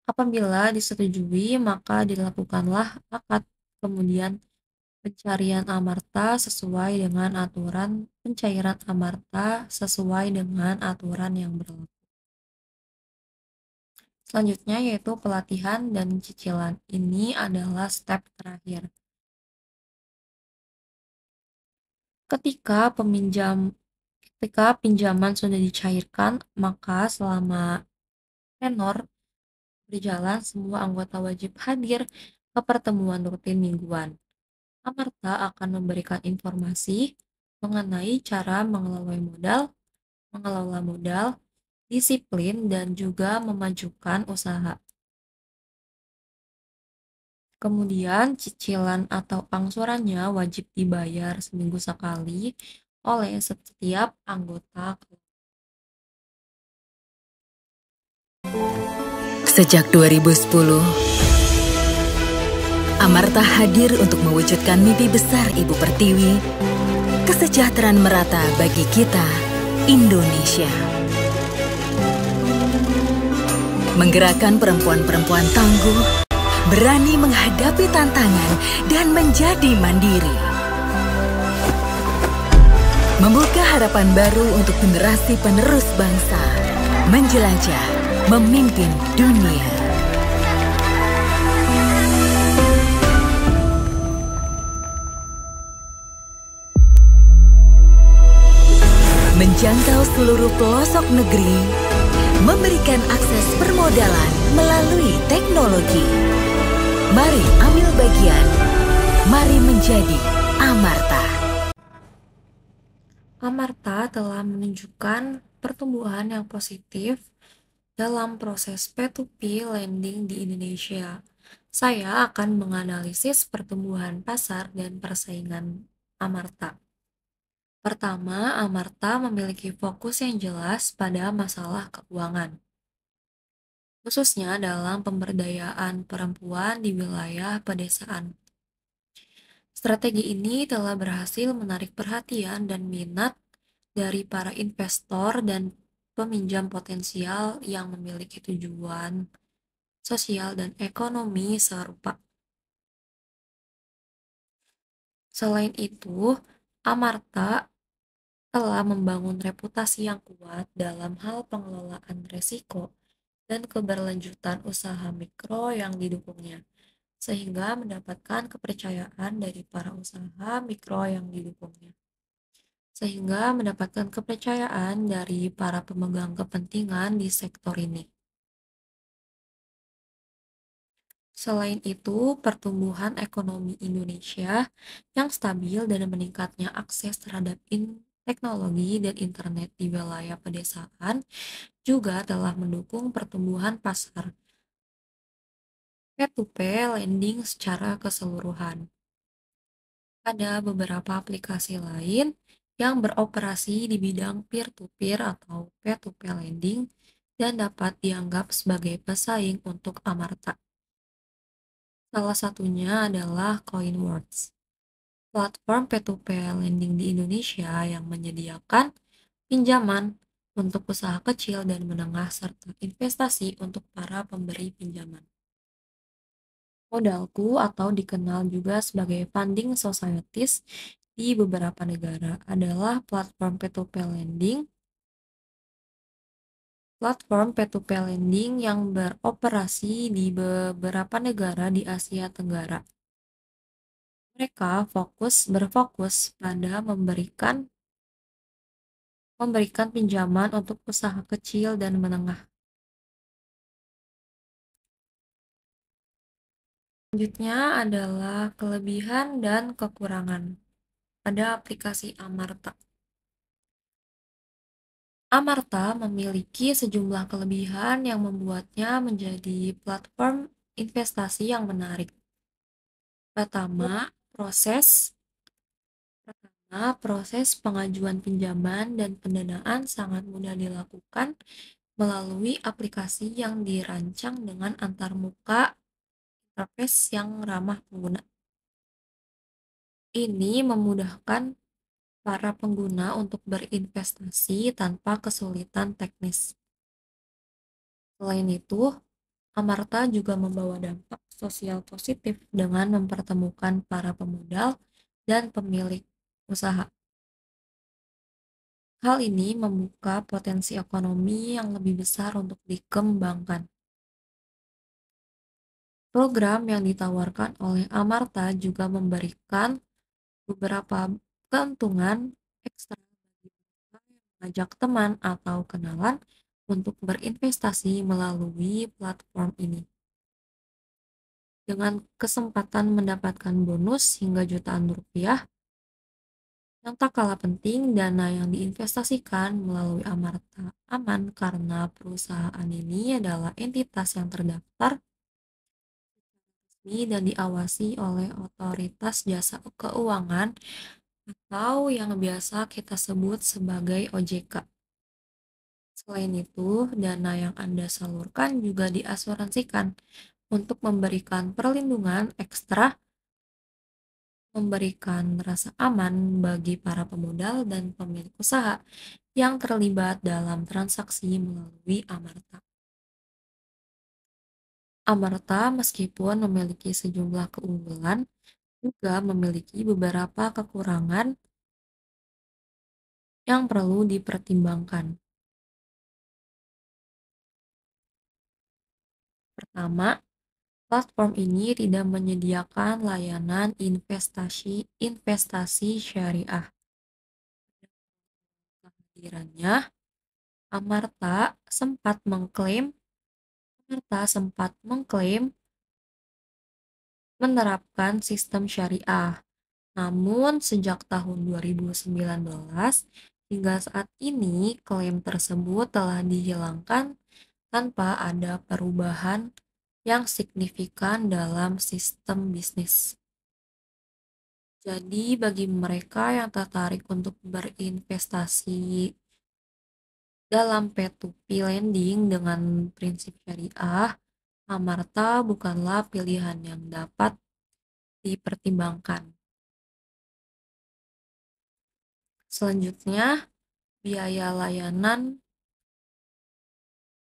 Apabila disetujui, maka dilakukanlah akad. Kemudian pencairan amarta sesuai dengan aturan yang berlaku. Selanjutnya yaitu pelatihan dan cicilan. Ini adalah step terakhir. Ketika pinjaman sudah dicairkan, maka selama tenor berjalan, semua anggota wajib hadir ke pertemuan rutin mingguan. Amarta akan memberikan informasi mengenai cara mengelola modal, disiplin, dan juga memajukan usaha. Kemudian, cicilan atau angsurannya wajib dibayar seminggu sekali oleh setiap anggota. Sejak 2010, Amarta hadir untuk mewujudkan mimpi besar Ibu Pertiwi, kesejahteraan merata bagi kita, Indonesia. Menggerakkan perempuan-perempuan tangguh, berani menghadapi tantangan dan menjadi mandiri. Membuka harapan baru untuk generasi penerus bangsa, menjelajah, memimpin dunia. Menjangkau seluruh pelosok negeri, memberikan akses permodalan melalui teknologi. Mari ambil bagian, mari menjadi Amarta. Amarta telah menunjukkan pertumbuhan yang positif dalam proses P2P lending di Indonesia. Saya akan menganalisis pertumbuhan pasar dan persaingan Amarta. Pertama, Amarta memiliki fokus yang jelas pada masalah keuangan, khususnya dalam pemberdayaan perempuan di wilayah pedesaan. Strategi ini telah berhasil menarik perhatian dan minat dari para investor dan peminjam potensial yang memiliki tujuan sosial dan ekonomi serupa. Selain itu, Amarta telah membangun reputasi yang kuat dalam hal pengelolaan risiko dan keberlanjutan usaha mikro yang didukungnya, sehingga mendapatkan kepercayaan dari para usaha mikro yang didukungnya. Para pemegang kepentingan di sektor ini. Selain itu, pertumbuhan ekonomi Indonesia yang stabil dan meningkatnya akses terhadap teknologi dan internet di wilayah pedesaan juga telah mendukung pertumbuhan pasar P2P lending secara keseluruhan. Ada beberapa aplikasi lain yang beroperasi di bidang peer-to-peer atau P2P lending dan dapat dianggap sebagai pesaing untuk Amarta. Salah satunya adalah Coinworks, platform P2P lending di Indonesia yang menyediakan pinjaman untuk usaha kecil dan menengah serta investasi untuk para pemberi pinjaman. Modalku atau dikenal juga sebagai funding societies di beberapa negara adalah platform P2P lending yang beroperasi di beberapa negara di Asia Tenggara. Mereka berfokus pada memberikan pinjaman untuk usaha kecil dan menengah. Selanjutnya adalah kelebihan dan kekurangan pada aplikasi Amarta. Amarta memiliki sejumlah kelebihan yang membuatnya menjadi platform investasi yang menarik. Pertama, proses Proses pengajuan pinjaman dan pendanaan sangat mudah dilakukan melalui aplikasi yang dirancang dengan antarmuka interface yang ramah pengguna. Ini memudahkan para pengguna untuk berinvestasi tanpa kesulitan teknis. Selain itu, Amarta juga membawa dampak sosial positif dengan mempertemukan para pemodal dan pemilik usaha. Hal ini membuka potensi ekonomi yang lebih besar untuk dikembangkan. Program yang ditawarkan oleh Amarta juga memberikan beberapa keuntungan ekstra bagi mereka yang mengajak teman atau kenalan untuk berinvestasi melalui platform ini. Dengan kesempatan mendapatkan bonus hingga jutaan rupiah, yang tak kalah penting, dana yang diinvestasikan melalui Amarta aman karena perusahaan ini adalah entitas yang terdaftar resmi dan diawasi oleh otoritas jasa keuangan atau yang biasa kita sebut sebagai OJK. Selain itu, dana yang Anda salurkan juga diasuransikan untuk memberikan perlindungan ekstra, memberikan rasa aman bagi para pemodal dan pemilik usaha yang terlibat dalam transaksi melalui Amarta. Amarta meskipun memiliki sejumlah keunggulan, juga memiliki beberapa kekurangan yang perlu dipertimbangkan. Pertama, platform ini tidak menyediakan layanan investasi syariah. Kehadirannya, Amarta sempat mengklaim Amarta sempat mengklaim menerapkan sistem syariah. Namun, sejak tahun 2019 hingga saat ini, klaim tersebut telah dihilangkan tanpa ada perubahan yang signifikan dalam sistem bisnis. Jadi, bagi mereka yang tertarik untuk berinvestasi dalam P2P lending dengan prinsip syariah, Amarta bukanlah pilihan yang dapat dipertimbangkan. Selanjutnya, biaya layanan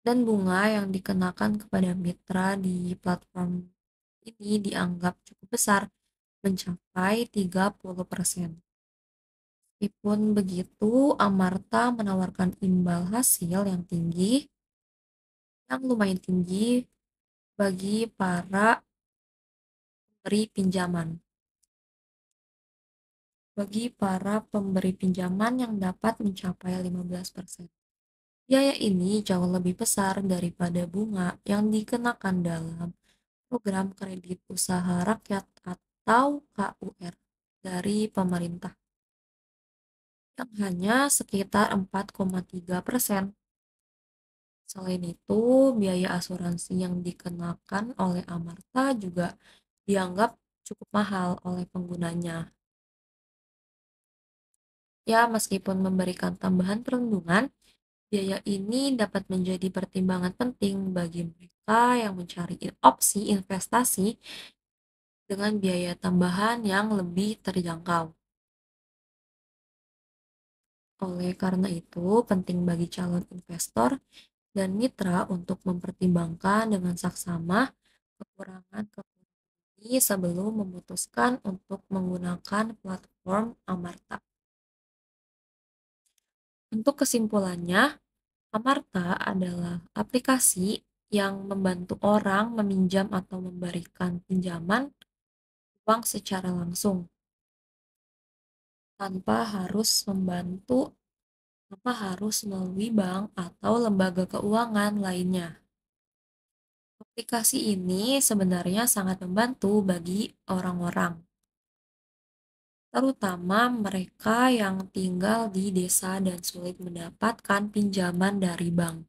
dan bunga yang dikenakan kepada mitra di platform ini dianggap cukup besar, mencapai 30%. Meskipun begitu, Amarta menawarkan imbal hasil yang lumayan tinggi bagi para pemberi pinjaman. Yang dapat mencapai 15%. Biaya ini jauh lebih besar daripada bunga yang dikenakan dalam program kredit usaha rakyat atau KUR dari pemerintah, yang hanya sekitar 4,3%. Selain itu, biaya asuransi yang dikenakan oleh Amarta juga dianggap cukup mahal oleh penggunanya. Ya, meskipun memberikan tambahan perlindungan, biaya ini dapat menjadi pertimbangan penting bagi mereka yang mencari opsi investasi dengan biaya tambahan yang lebih terjangkau. Oleh karena itu, penting bagi calon investor dan mitra untuk mempertimbangkan dengan saksama kekurangan-kekurangan ini sebelum memutuskan untuk menggunakan platform Amarta. Untuk kesimpulannya, Amarta adalah aplikasi yang membantu orang meminjam atau memberikan pinjaman uang secara langsung tanpa harus melalui bank atau lembaga keuangan lainnya. Aplikasi ini sebenarnya sangat membantu bagi orang-orang, terutama mereka yang tinggal di desa dan sulit mendapatkan pinjaman dari bank.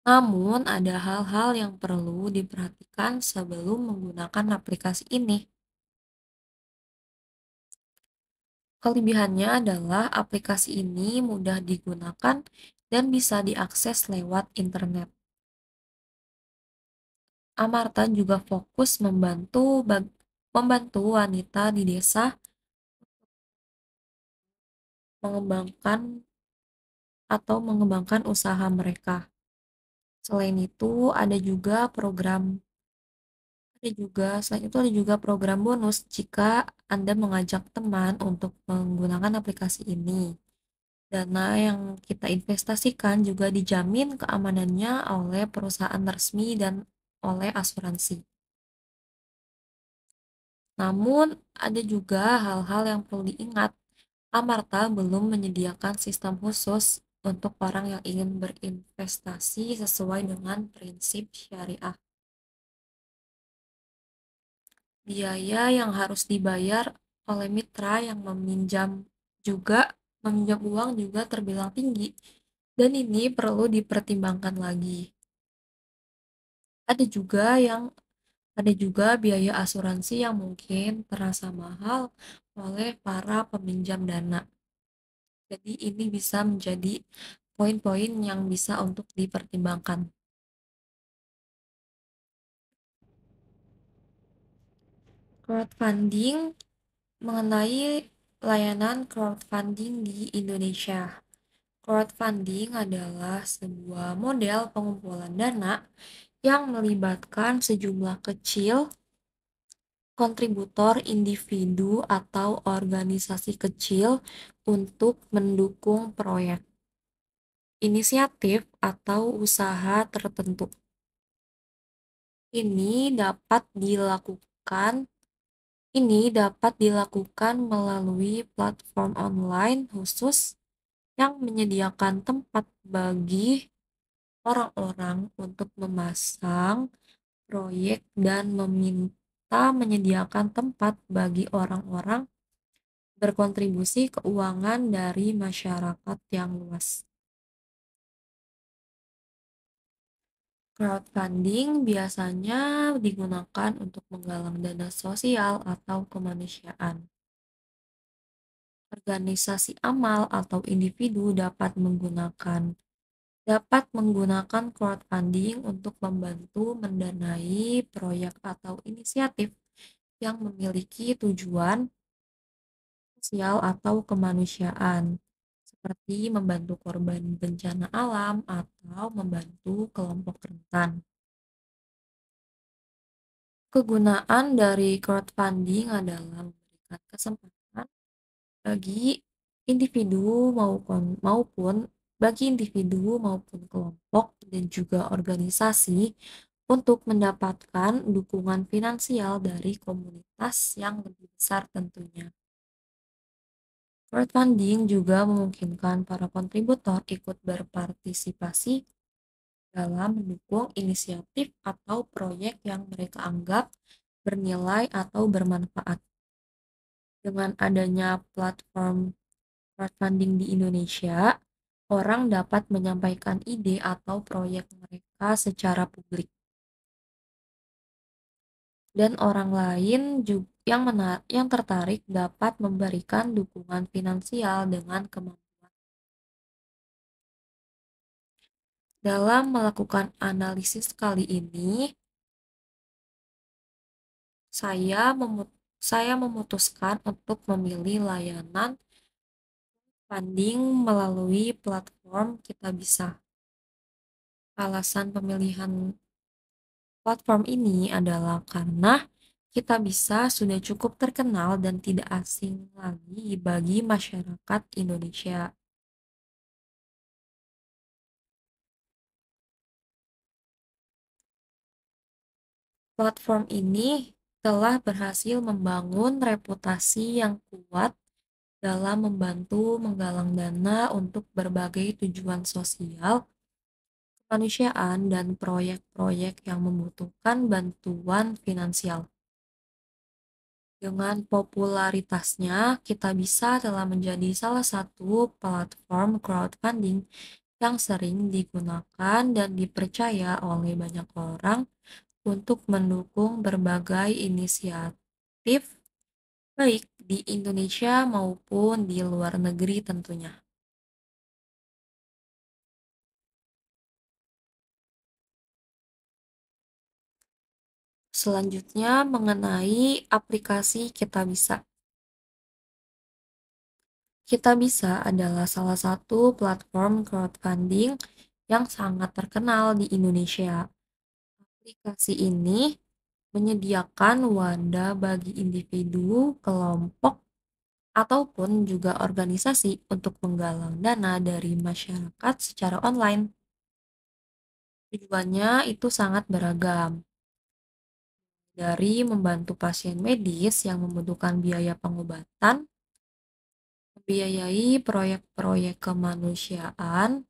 Namun, ada hal-hal yang perlu diperhatikan sebelum menggunakan aplikasi ini. Kelebihannya adalah aplikasi ini mudah digunakan dan bisa diakses lewat internet. Amarta juga fokus membantu wanita di desa mengembangkan mengembangkan usaha mereka. Selain itu, selain itu ada juga program bonus jika Anda mengajak teman untuk menggunakan aplikasi ini. Dana yang kita investasikan juga dijamin keamanannya oleh perusahaan resmi dan oleh asuransi. Namun, ada juga hal-hal yang perlu diingat. Amarta belum menyediakan sistem khusus untuk orang yang ingin berinvestasi sesuai dengan prinsip syariah. Biaya yang harus dibayar oleh mitra yang meminjam uang juga terbilang tinggi, dan ini perlu dipertimbangkan lagi. Ada juga yang ada juga biaya asuransi yang mungkin terasa mahal oleh para peminjam dana. Jadi ini bisa menjadi poin-poin yang bisa untuk dipertimbangkan. Crowdfunding mengenai layanan crowdfunding di Indonesia. Crowdfunding adalah sebuah model pengumpulan dana yang melibatkan sejumlah kecil kontributor individu atau organisasi kecil untuk mendukung proyek, inisiatif, atau usaha tertentu. Ini dapat dilakukan melalui platform online khusus yang menyediakan tempat bagi orang-orang untuk memasang proyek dan meminta menyediakan tempat bagi orang-orang berkontribusi keuangan dari masyarakat yang luas. Crowdfunding biasanya digunakan untuk menggalang dana sosial atau kemanusiaan. Organisasi amal atau individu dapat menggunakan crowdfunding untuk membantu mendanai proyek atau inisiatif yang memiliki tujuan sosial atau kemanusiaan, seperti membantu korban bencana alam atau membantu kelompok rentan. Kegunaan dari crowdfunding adalah memberikan kesempatan bagi individu maupun kelompok dan juga organisasi untuk mendapatkan dukungan finansial dari komunitas yang lebih besar tentunya. Crowdfunding juga memungkinkan para kontributor ikut berpartisipasi dalam mendukung inisiatif atau proyek yang mereka anggap bernilai atau bermanfaat. Dengan adanya platform crowdfunding di Indonesia, orang dapat menyampaikan ide atau proyek mereka secara publik. Dan orang lain yang tertarik dapat memberikan dukungan finansial dengan kemampuan. Dalam melakukan analisis kali ini, saya memutuskan untuk memilih layanan funding melalui platform Kita Bisa. Alasan pemilihan platform ini adalah karena Kita Bisa sudah cukup terkenal dan tidak asing lagi bagi masyarakat Indonesia. Platform ini telah berhasil membangun reputasi yang kuat dalam membantu menggalang dana untuk berbagai tujuan sosial, kemanusiaan, dan proyek-proyek yang membutuhkan bantuan finansial. Dengan popularitasnya, Kita Bisa telah menjadi salah satu platform crowdfunding yang sering digunakan dan dipercaya oleh banyak orang untuk mendukung berbagai inisiatif baik di Indonesia maupun di luar negeri tentunya. Selanjutnya mengenai aplikasi Kita Bisa. Kita Bisa adalah salah satu platform crowdfunding yang sangat terkenal di Indonesia. Aplikasi ini menyediakan wadah bagi individu, kelompok, ataupun juga organisasi untuk menggalang dana dari masyarakat secara online. Tujuannya itu sangat beragam, dari membantu pasien medis yang membutuhkan biaya pengobatan, membiayai proyek-proyek kemanusiaan,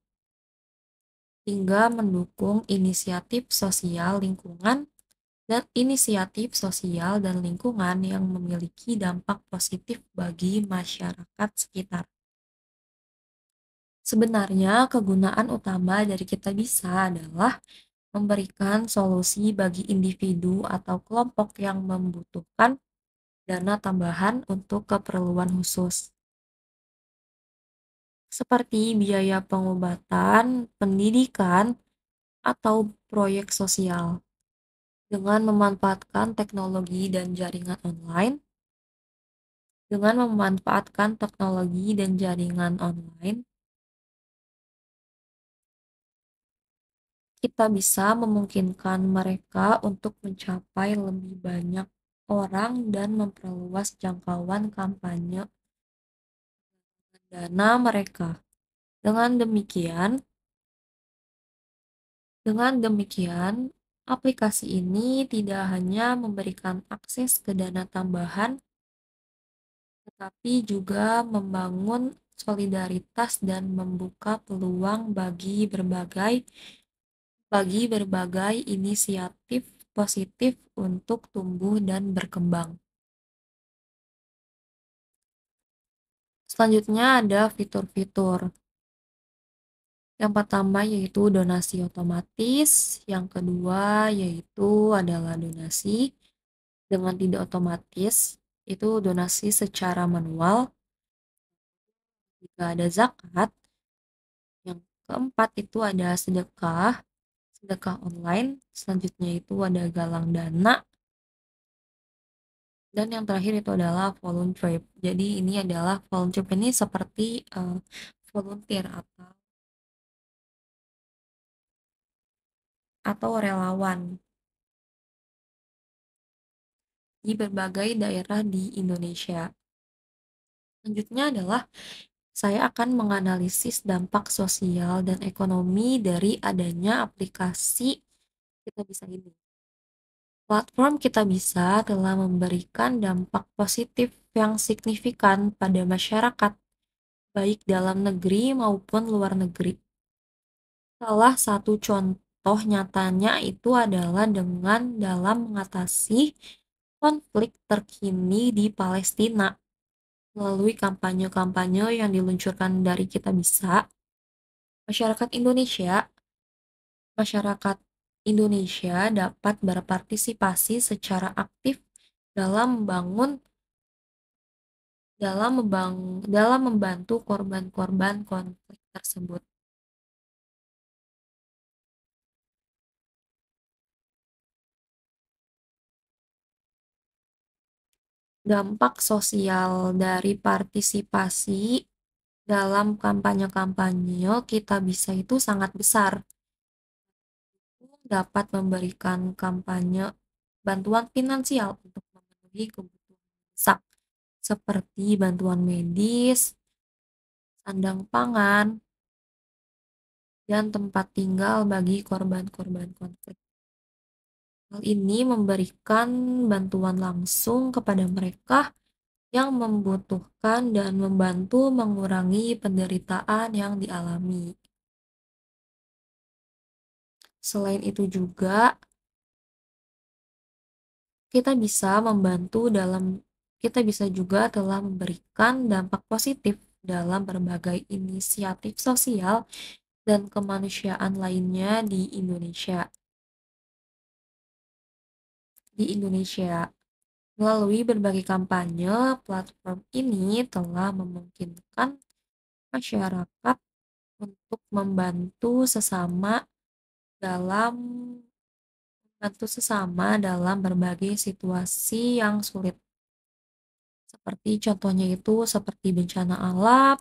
hingga mendukung inisiatif sosial dan lingkungan yang memiliki dampak positif bagi masyarakat sekitar. Sebenarnya kegunaan utama dari Kita Bisa adalah memberikan solusi bagi individu atau kelompok yang membutuhkan dana tambahan untuk keperluan khusus, seperti biaya pengobatan, pendidikan, atau proyek sosial. Dengan memanfaatkan teknologi dan jaringan online, kita bisa memungkinkan mereka untuk mencapai lebih banyak orang dan memperluas jangkauan kampanye dana mereka. Dengan demikian, aplikasi ini tidak hanya memberikan akses ke dana tambahan, tetapi juga membangun solidaritas dan membuka peluang bagi berbagai inisiatif positif untuk tumbuh dan berkembang. Selanjutnya ada fitur-fitur. Yang pertama yaitu donasi otomatis, yang kedua yaitu adalah donasi dengan tidak otomatis, itu donasi secara manual, jika ada zakat, yang keempat itu ada sedekah online, selanjutnya itu ada galang dana, dan yang terakhir itu adalah volunteer. Jadi ini adalah volunteer ini seperti volunteer atau relawan di berbagai daerah di Indonesia. Selanjutnya adalah saya akan menganalisis dampak sosial dan ekonomi dari adanya aplikasi Kita Bisa ini. Platform Kita Bisa telah memberikan dampak positif yang signifikan pada masyarakat, baik dalam negeri maupun luar negeri. Salah satu contoh nyatanya itu adalah dalam mengatasi konflik terkini di Palestina. Melalui kampanye-kampanye yang diluncurkan dari Kita Bisa, masyarakat Indonesia masyarakat Indonesia dapat berpartisipasi secara aktif dalam membangun dalam membantu korban-korban konflik tersebut. Dampak sosial dari partisipasi dalam kampanye-kampanye Kita Bisa itu sangat besar. Dapat memberikan kampanye bantuan finansial untuk memenuhi kebutuhan mendesak seperti bantuan medis, sandang pangan, dan tempat tinggal bagi korban-korban konflik. Hal ini memberikan bantuan langsung kepada mereka yang membutuhkan dan membantu mengurangi penderitaan yang dialami. Selain itu juga, kita bisa juga telah memberikan dampak positif dalam berbagai inisiatif sosial dan kemanusiaan lainnya di Indonesia. Melalui berbagai kampanye, platform ini telah memungkinkan masyarakat untuk dalam membantu sesama dalam berbagai situasi yang sulit. Seperti contohnya itu seperti bencana alam,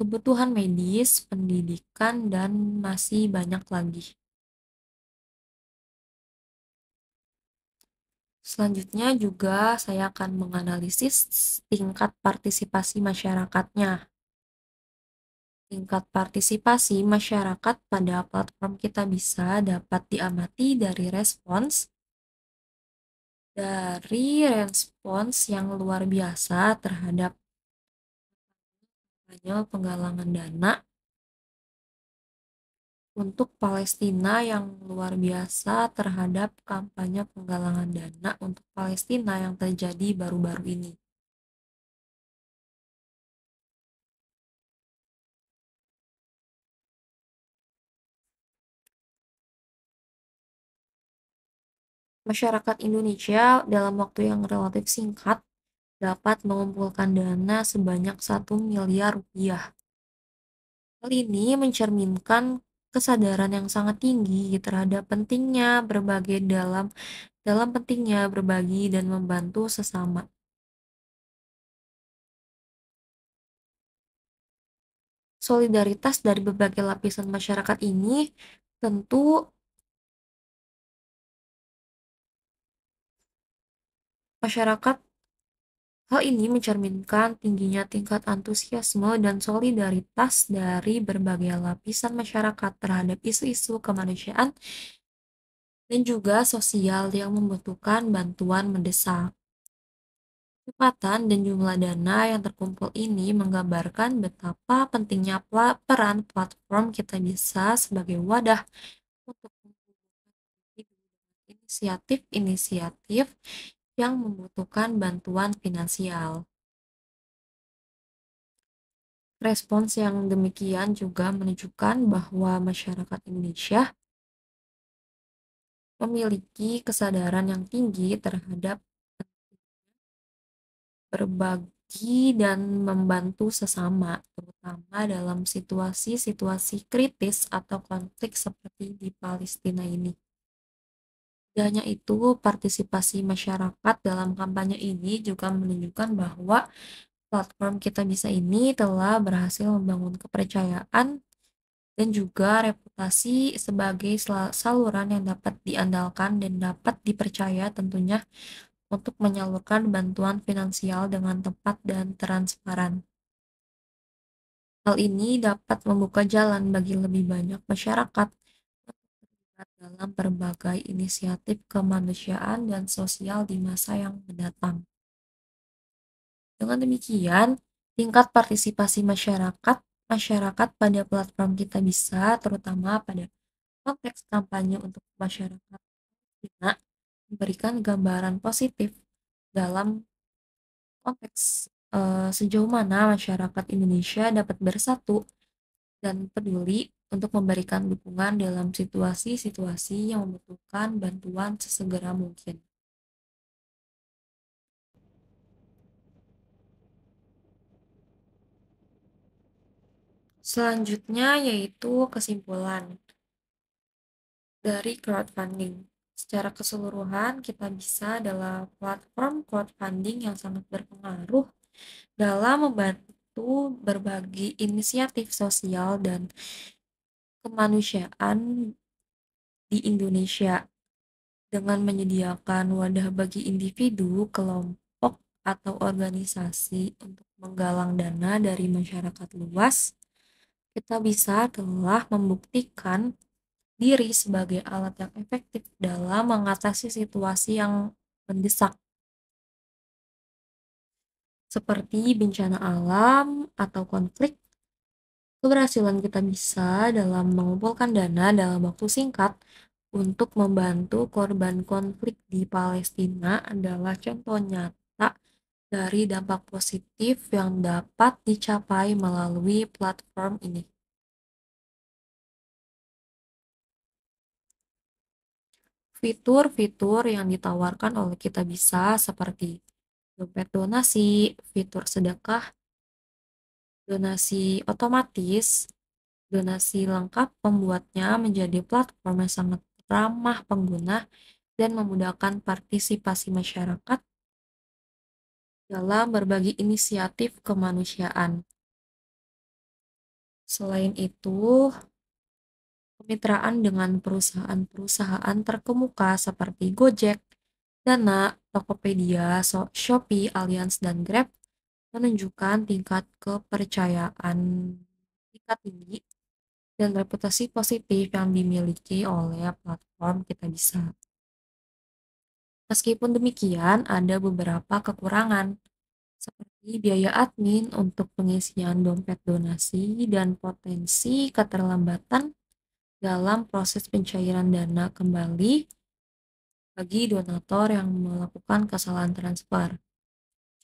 kebutuhan medis, pendidikan, dan masih banyak lagi. Selanjutnya juga saya akan menganalisis tingkat partisipasi masyarakatnya. Tingkat partisipasi masyarakat pada platform Kita Bisa dapat diamati dari respons yang luar biasa terhadap kampanye penggalangan dana untuk Palestina yang luar biasa terhadap kampanye penggalangan dana untuk Palestina yang terjadi baru-baru ini. Masyarakat Indonesia dalam waktu yang relatif singkat dapat mengumpulkan dana sebanyak 1 miliar rupiah. Hal ini mencerminkan kesadaran yang sangat tinggi terhadap dalam pentingnya berbagi dan membantu sesama. Solidaritas dari berbagai lapisan masyarakat ini tentu masyarakat Hal ini mencerminkan tingginya tingkat antusiasme dan solidaritas dari berbagai lapisan masyarakat terhadap isu-isu kemanusiaan dan juga sosial yang membutuhkan bantuan mendesak. Kecepatan dan jumlah dana yang terkumpul ini menggambarkan betapa pentingnya peran platform Kita Bisa sebagai wadah untuk inisiatif-inisiatif yang membutuhkan bantuan finansial. Respons yang demikian juga menunjukkan bahwa masyarakat Indonesia memiliki kesadaran yang tinggi terhadap berbagi dan membantu sesama, terutama dalam situasi-situasi kritis atau konflik seperti di Palestina ini. Tidak hanya itu, partisipasi masyarakat dalam kampanye ini juga menunjukkan bahwa platform Kita Bisa ini telah berhasil membangun kepercayaan dan juga reputasi sebagai saluran yang dapat diandalkan dan dapat dipercaya tentunya untuk menyalurkan bantuan finansial dengan tepat dan transparan. Hal ini dapat membuka jalan bagi lebih banyak masyarakat terlibat dalam berbagai inisiatif kemanusiaan dan sosial di masa yang mendatang. Dengan demikian, tingkat partisipasi masyarakat pada platform Kita Bisa, terutama pada konteks kampanye untuk masyarakat Palestina, memberikan gambaran positif dalam konteks sejauh mana masyarakat Indonesia dapat bersatu dan peduli untuk memberikan dukungan dalam situasi-situasi yang membutuhkan bantuan sesegera mungkin. Selanjutnya yaitu kesimpulan dari crowdfunding. Secara keseluruhan, Kita Bisa adalah platform crowdfunding yang sangat berpengaruh dalam membantu berbagi inisiatif sosial dan kemanusiaan di Indonesia dengan menyediakan wadah bagi individu, kelompok, atau organisasi untuk menggalang dana dari masyarakat luas. Kita Bisa telah membuktikan diri sebagai alat yang efektif dalam mengatasi situasi yang mendesak seperti bencana alam atau konflik. Keberhasilan Kita Bisa dalam mengumpulkan dana dalam waktu singkat untuk membantu korban konflik di Palestina adalah contoh nyata dari dampak positif yang dapat dicapai melalui platform ini. Fitur-fitur yang ditawarkan oleh Kita Bisa seperti dompet donasi, fitur sedekah, donasi otomatis, donasi lengkap membuatnya menjadi platform yang sangat ramah pengguna dan memudahkan partisipasi masyarakat dalam berbagi inisiatif kemanusiaan. Selain itu, kemitraan dengan perusahaan-perusahaan terkemuka seperti Gojek, Dana, Tokopedia, Shopee, Allianz, dan Grab menunjukkan tingkat kepercayaan tingkat tinggi dan reputasi positif yang dimiliki oleh platform Kita Bisa. Meskipun demikian, ada beberapa kekurangan, seperti biaya admin untuk pengisian dompet donasi dan potensi keterlambatan dalam proses pencairan dana kembali bagi donatur yang melakukan kesalahan transfer.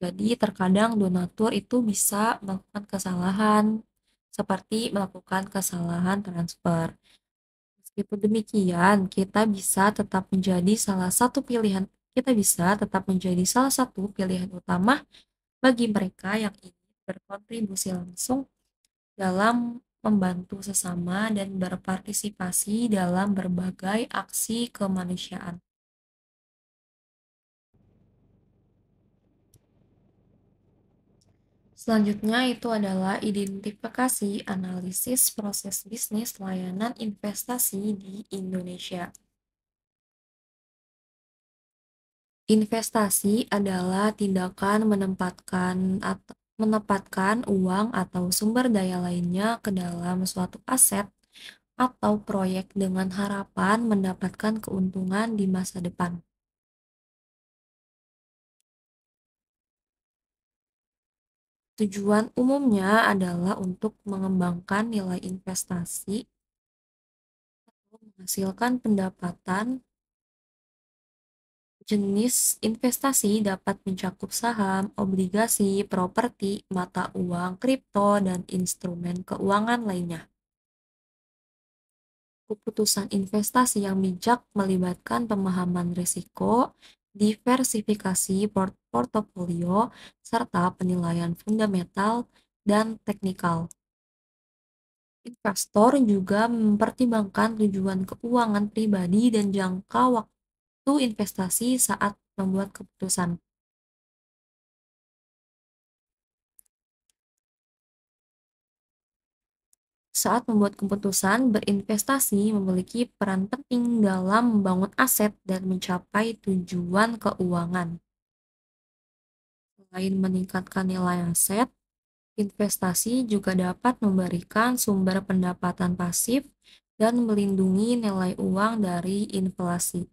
Jadi terkadang donatur itu bisa melakukan kesalahan, seperti melakukan kesalahan transfer. Meskipun demikian, kita bisa tetap menjadi salah satu pilihan utama bagi mereka yang ingin berkontribusi langsung dalam membantu sesama dan berpartisipasi dalam berbagai aksi kemanusiaan. Selanjutnya itu adalah identifikasi analisis proses bisnis layanan investasi di Indonesia. Investasi adalah tindakan menempatkan uang atau sumber daya lainnya ke dalam suatu aset atau proyek dengan harapan mendapatkan keuntungan di masa depan. Tujuan umumnya adalah untuk mengembangkan nilai investasi atau menghasilkan pendapatan. Jenis investasi dapat mencakup saham, obligasi, properti, mata uang, kripto, dan instrumen keuangan lainnya. Keputusan investasi yang bijak melibatkan pemahaman risiko, diversifikasi portofolio, serta penilaian fundamental dan teknikal. Investor juga mempertimbangkan tujuan keuangan pribadi dan jangka waktu investasi saat membuat keputusan. Saat membuat keputusan, berinvestasi memiliki peran penting dalam membangun aset dan mencapai tujuan keuangan. Selain meningkatkan nilai aset, investasi juga dapat memberikan sumber pendapatan pasif dan melindungi nilai uang dari inflasi.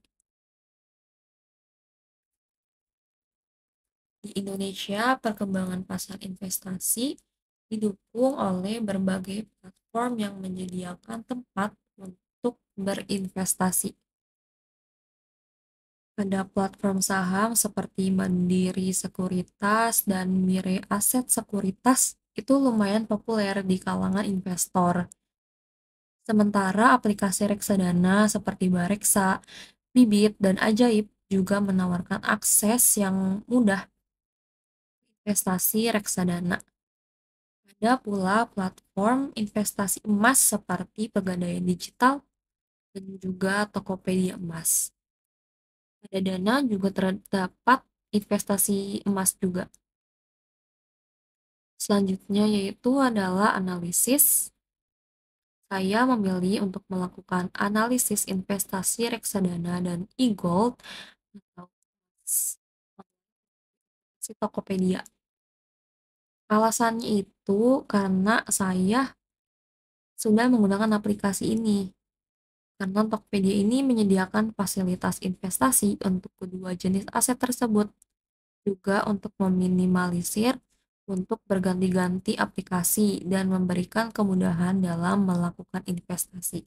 Di Indonesia, perkembangan pasar investasi didukung oleh berbagai platform yang menyediakan tempat untuk berinvestasi. Ada platform saham seperti Mandiri Sekuritas dan Mire Aset Sekuritas itu lumayan populer di kalangan investor. Sementara aplikasi reksadana seperti Bareksa, Bibit, dan Ajaib juga menawarkan akses yang mudah investasi reksadana. Ada pula platform investasi emas seperti Pegadaian Digital dan juga Tokopedia Emas. Pada Dana juga terdapat investasi emas juga. Selanjutnya yaitu adalah analisis. Saya memilih untuk melakukan analisis investasi reksadana dan e-gold atau si Tokopedia. Alasannya itu karena saya sudah menggunakan aplikasi ini. Karena Tokopedia ini menyediakan fasilitas investasi untuk kedua jenis aset tersebut, juga untuk meminimalisir untuk berganti-ganti aplikasi dan memberikan kemudahan dalam melakukan investasi.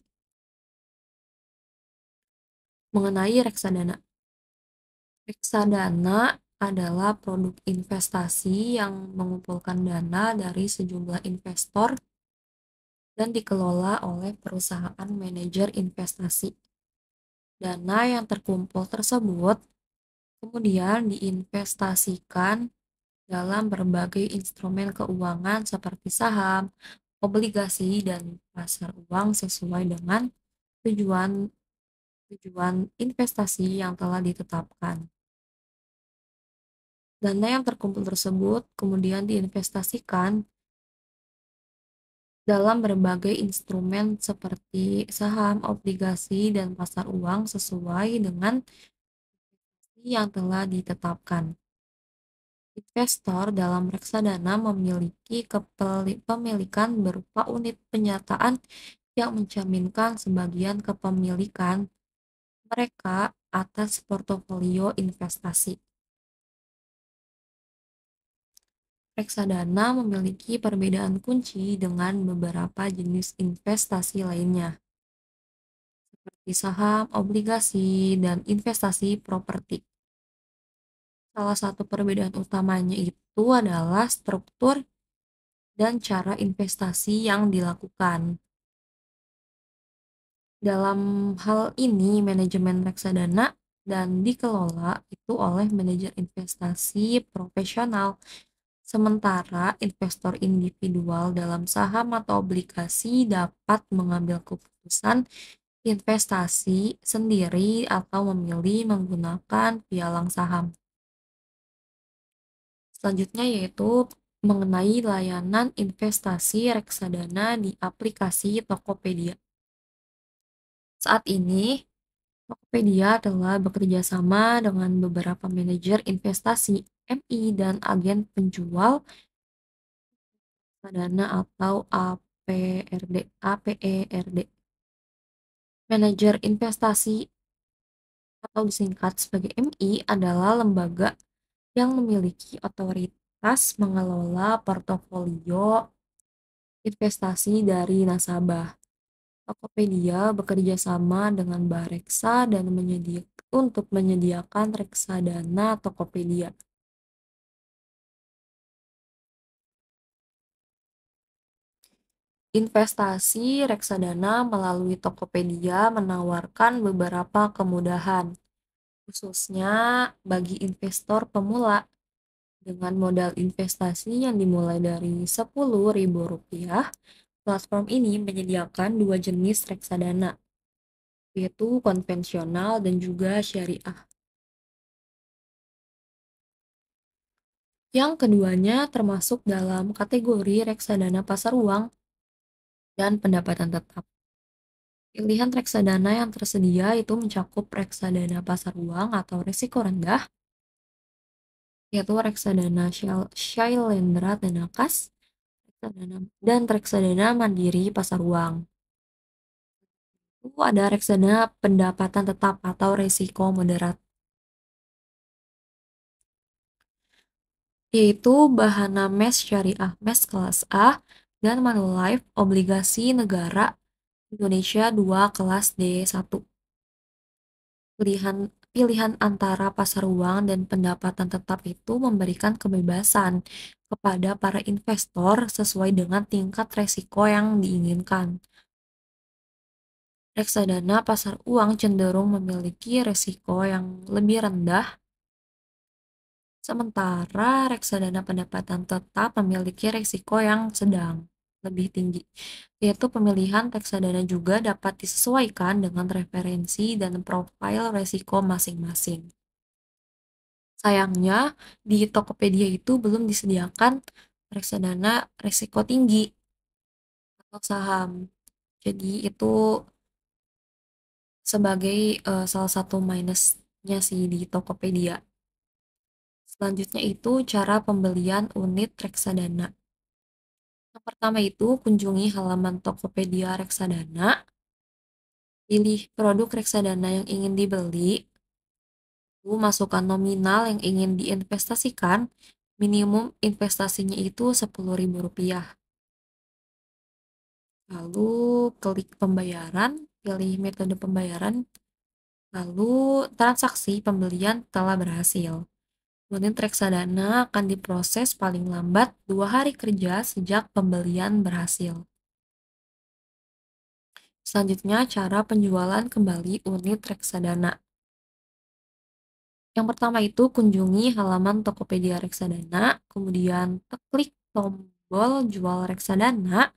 Mengenai reksadana. Reksadana adalah produk investasi yang mengumpulkan dana dari sejumlah investor dan dikelola oleh perusahaan manajer investasi. Dana yang terkumpul tersebut kemudian diinvestasikan dalam berbagai instrumen keuangan seperti saham, obligasi, dan pasar uang sesuai dengan tujuan tujuan investasi yang telah ditetapkan. Dana yang terkumpul tersebut kemudian diinvestasikan dalam berbagai instrumen seperti saham, obligasi, dan pasar uang sesuai dengan yang telah ditetapkan. Investor dalam reksadana memiliki kepemilikan berupa unit penyertaan yang mencerminkan sebagian kepemilikan mereka atas portofolio investasi. Reksadana memiliki perbedaan kunci dengan beberapa jenis investasi lainnya, seperti saham, obligasi, dan investasi properti. Salah satu perbedaan utamanya itu adalah struktur dan cara investasi yang dilakukan. Dalam hal ini, manajemen reksadana dan dikelola itu oleh manajer investasi profesional, sementara investor individual dalam saham atau obligasi dapat mengambil keputusan investasi sendiri atau memilih menggunakan pialang saham. Selanjutnya yaitu mengenai layanan investasi reksadana di aplikasi Tokopedia. Saat ini, Tokopedia telah bekerja sama dengan beberapa manajer investasi MI dan agen penjual reksadana atau APERD. Manajer investasi atau disingkat sebagai MI adalah lembaga yang memiliki otoritas mengelola portofolio investasi dari nasabah. Tokopedia bekerja sama dengan Bareksa dan untuk menyediakan reksadana Tokopedia. Investasi reksadana melalui Tokopedia menawarkan beberapa kemudahan, khususnya bagi investor pemula dengan modal investasi yang dimulai dari Rp10.000. Platform ini menyediakan dua jenis reksadana, yaitu konvensional dan juga syariah. Yang keduanya termasuk dalam kategori reksadana pasar uang dan pendapatan tetap. Pilihan reksadana yang tersedia itu mencakup reksadana pasar uang atau risiko rendah, yaitu reksadana Shailendra Dana Kas, dan reksadana mandiri pasar uang. Itu ada reksadana pendapatan tetap atau risiko moderat, yaitu Bahana Mes Syariah Mes kelas A dan Manulife obligasi negara Indonesia 2 kelas D1. Pilihan antara pasar uang dan pendapatan tetap itu memberikan kebebasan kepada para investor sesuai dengan tingkat resiko yang diinginkan. Reksadana pasar uang cenderung memiliki resiko yang lebih rendah, sementara reksadana pendapatan tetap memiliki resiko yang sedang lebih tinggi, yaitu pemilihan reksadana juga dapat disesuaikan dengan referensi dan profil resiko masing-masing. Sayangnya, di Tokopedia itu belum disediakan reksadana resiko tinggi atau saham. Jadi itu sebagai salah satu minusnya sih di Tokopedia. Selanjutnya itu cara pembelian unit reksadana. Yang pertama itu kunjungi halaman Tokopedia reksadana, pilih produk reksadana yang ingin dibeli, lalu masukkan nominal yang ingin diinvestasikan, minimum investasinya itu Rp10.000. Lalu klik pembayaran, pilih metode pembayaran, lalu transaksi pembelian telah berhasil. Unit reksadana akan diproses paling lambat 2 hari kerja sejak pembelian berhasil. Selanjutnya, cara penjualan kembali unit reksadana. Yang pertama itu kunjungi halaman Tokopedia Reksadana, kemudian klik tombol jual reksadana,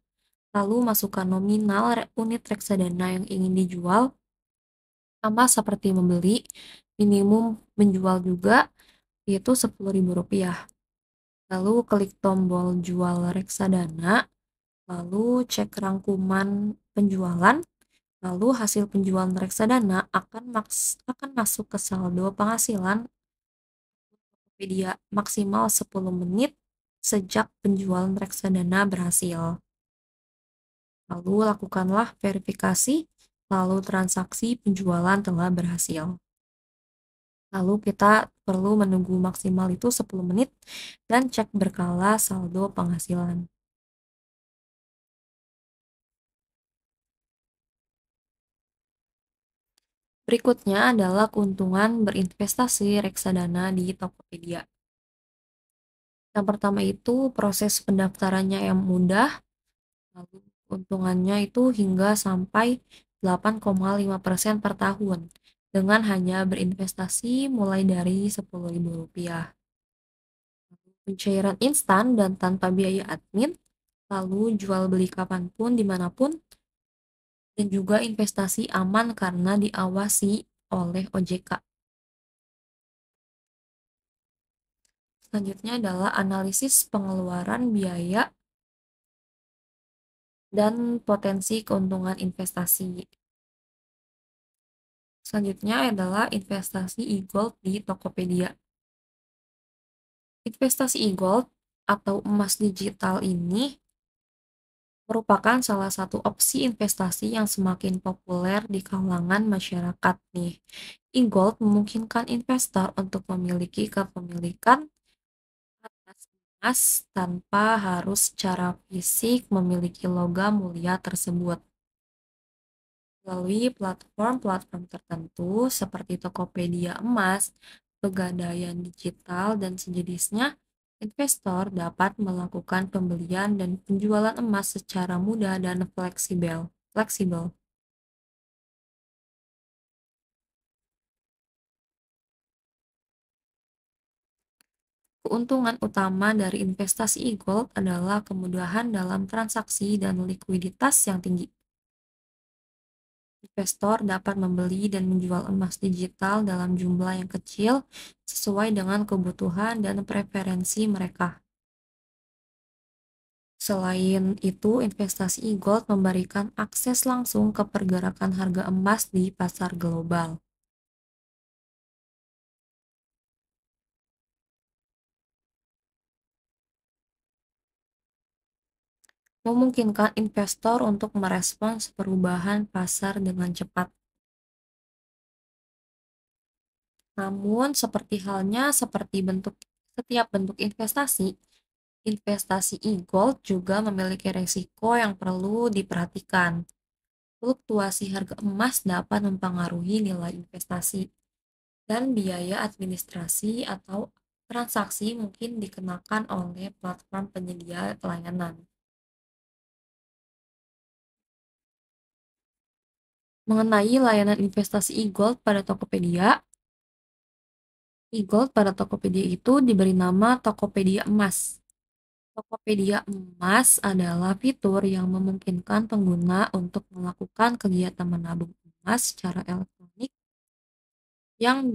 lalu masukkan nominal unit reksadana yang ingin dijual, sama seperti membeli, minimum menjual juga, yaitu Rp10.000. Lalu klik tombol jual reksadana, lalu cek rangkuman penjualan, lalu hasil penjualan reksadana akan masuk ke saldo penghasilan Tokopedia maksimal 10 menit sejak penjualan reksadana berhasil. Lalu lakukanlah verifikasi, lalu transaksi penjualan telah berhasil. Lalu kita perlu menunggu maksimal itu 10 menit dan cek berkala saldo penghasilan. Berikutnya adalah keuntungan berinvestasi reksadana di Tokopedia. Yang pertama itu proses pendaftarannya yang mudah, lalu keuntungannya itu hingga sampai 8,5% per tahun dengan hanya berinvestasi mulai dari Rp10.000. Pencairan instan dan tanpa biaya admin, lalu jual beli kapanpun dimanapun, dan juga investasi aman karena diawasi oleh OJK. Selanjutnya adalah analisis pengeluaran biaya dan potensi keuntungan investasi. Selanjutnya adalah investasi e-gold di Tokopedia. Investasi e-gold atau emas digital ini merupakan salah satu opsi investasi yang semakin populer di kalangan masyarakat nih. E-gold memungkinkan investor untuk memiliki kepemilikan atas emas tanpa harus secara fisik memiliki logam mulia tersebut. Melalui platform-platform tertentu seperti Tokopedia Emas, Pegadaian Digital, dan sejenisnya, investor dapat melakukan pembelian dan penjualan emas secara mudah dan fleksibel. Keuntungan utama dari investasi e-gold adalah kemudahan dalam transaksi dan likuiditas yang tinggi. Investor dapat membeli dan menjual emas digital dalam jumlah yang kecil sesuai dengan kebutuhan dan preferensi mereka. Selain itu, investasi e-gold memberikan akses langsung ke pergerakan harga emas di pasar global. Memungkinkan investor untuk merespons perubahan pasar dengan cepat. Namun, setiap bentuk investasi, investasi e-gold juga memiliki resiko yang perlu diperhatikan. Fluktuasi harga emas dapat mempengaruhi nilai investasi, dan biaya administrasi atau transaksi mungkin dikenakan oleh platform penyedia layanan. Mengenai layanan investasi e-gold pada Tokopedia, e-gold pada Tokopedia itu diberi nama Tokopedia Emas. Tokopedia Emas adalah fitur yang memungkinkan pengguna untuk melakukan kegiatan menabung emas secara elektronik yang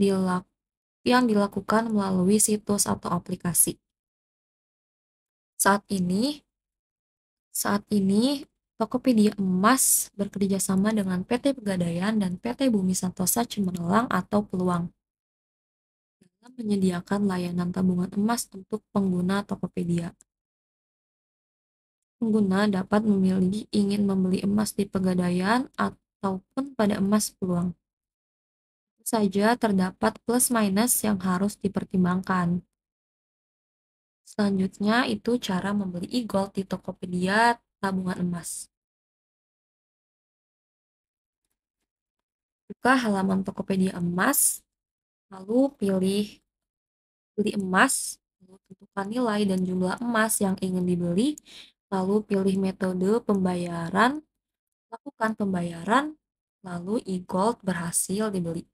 dilakukan melalui situs atau aplikasi. Saat ini, Tokopedia Emas bekerja sama dengan PT Pegadaian dan PT Bumi Santosa Cemerlang atau Peluang dalam menyediakan layanan tabungan emas untuk pengguna Tokopedia. Pengguna dapat memilih ingin membeli emas di Pegadaian ataupun pada Emas Peluang. Tentu saja terdapat plus minus yang harus dipertimbangkan. Selanjutnya itu cara membeli e-gold di Tokopedia tabungan emas. Buka halaman Tokopedia Emas, lalu pilih beli emas, lalu tentukan nilai dan jumlah emas yang ingin dibeli, lalu pilih metode pembayaran, lakukan pembayaran, lalu e-gold berhasil dibeli.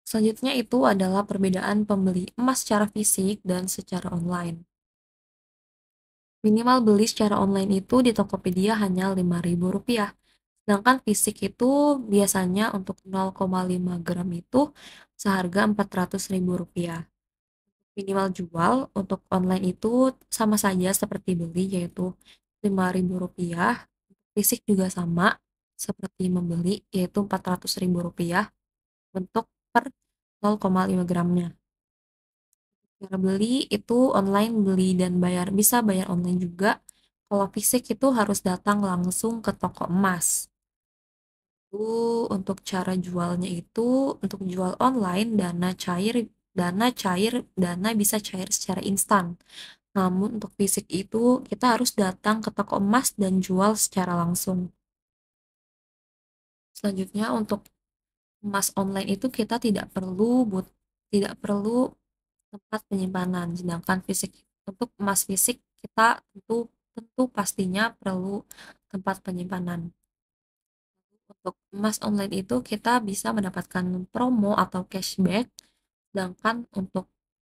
Selanjutnya itu adalah perbedaan pembeli emas secara fisik dan secara online. Minimal beli secara online itu di Tokopedia hanya Rp5.000, sedangkan fisik itu biasanya untuk 0,5 gram itu seharga Rp400.000. Minimal jual untuk online itu sama saja seperti beli, yaitu Rp5.000. Fisik juga sama seperti membeli, yaitu Rp400.000 untuk per 0,5 gramnya. Cara beli itu online beli dan bisa bayar online juga. Kalau fisik itu harus datang langsung ke toko emas. Untuk cara jualnya itu untuk jual online dana bisa cair secara instan. Namun untuk fisik itu kita harus datang ke toko emas dan jual secara langsung. Selanjutnya untuk emas online itu kita tidak perlu tempat penyimpanan, sedangkan untuk emas fisik kita tentu tentu pastinya perlu tempat penyimpanan. Untuk emas online itu kita bisa mendapatkan promo atau cashback, sedangkan untuk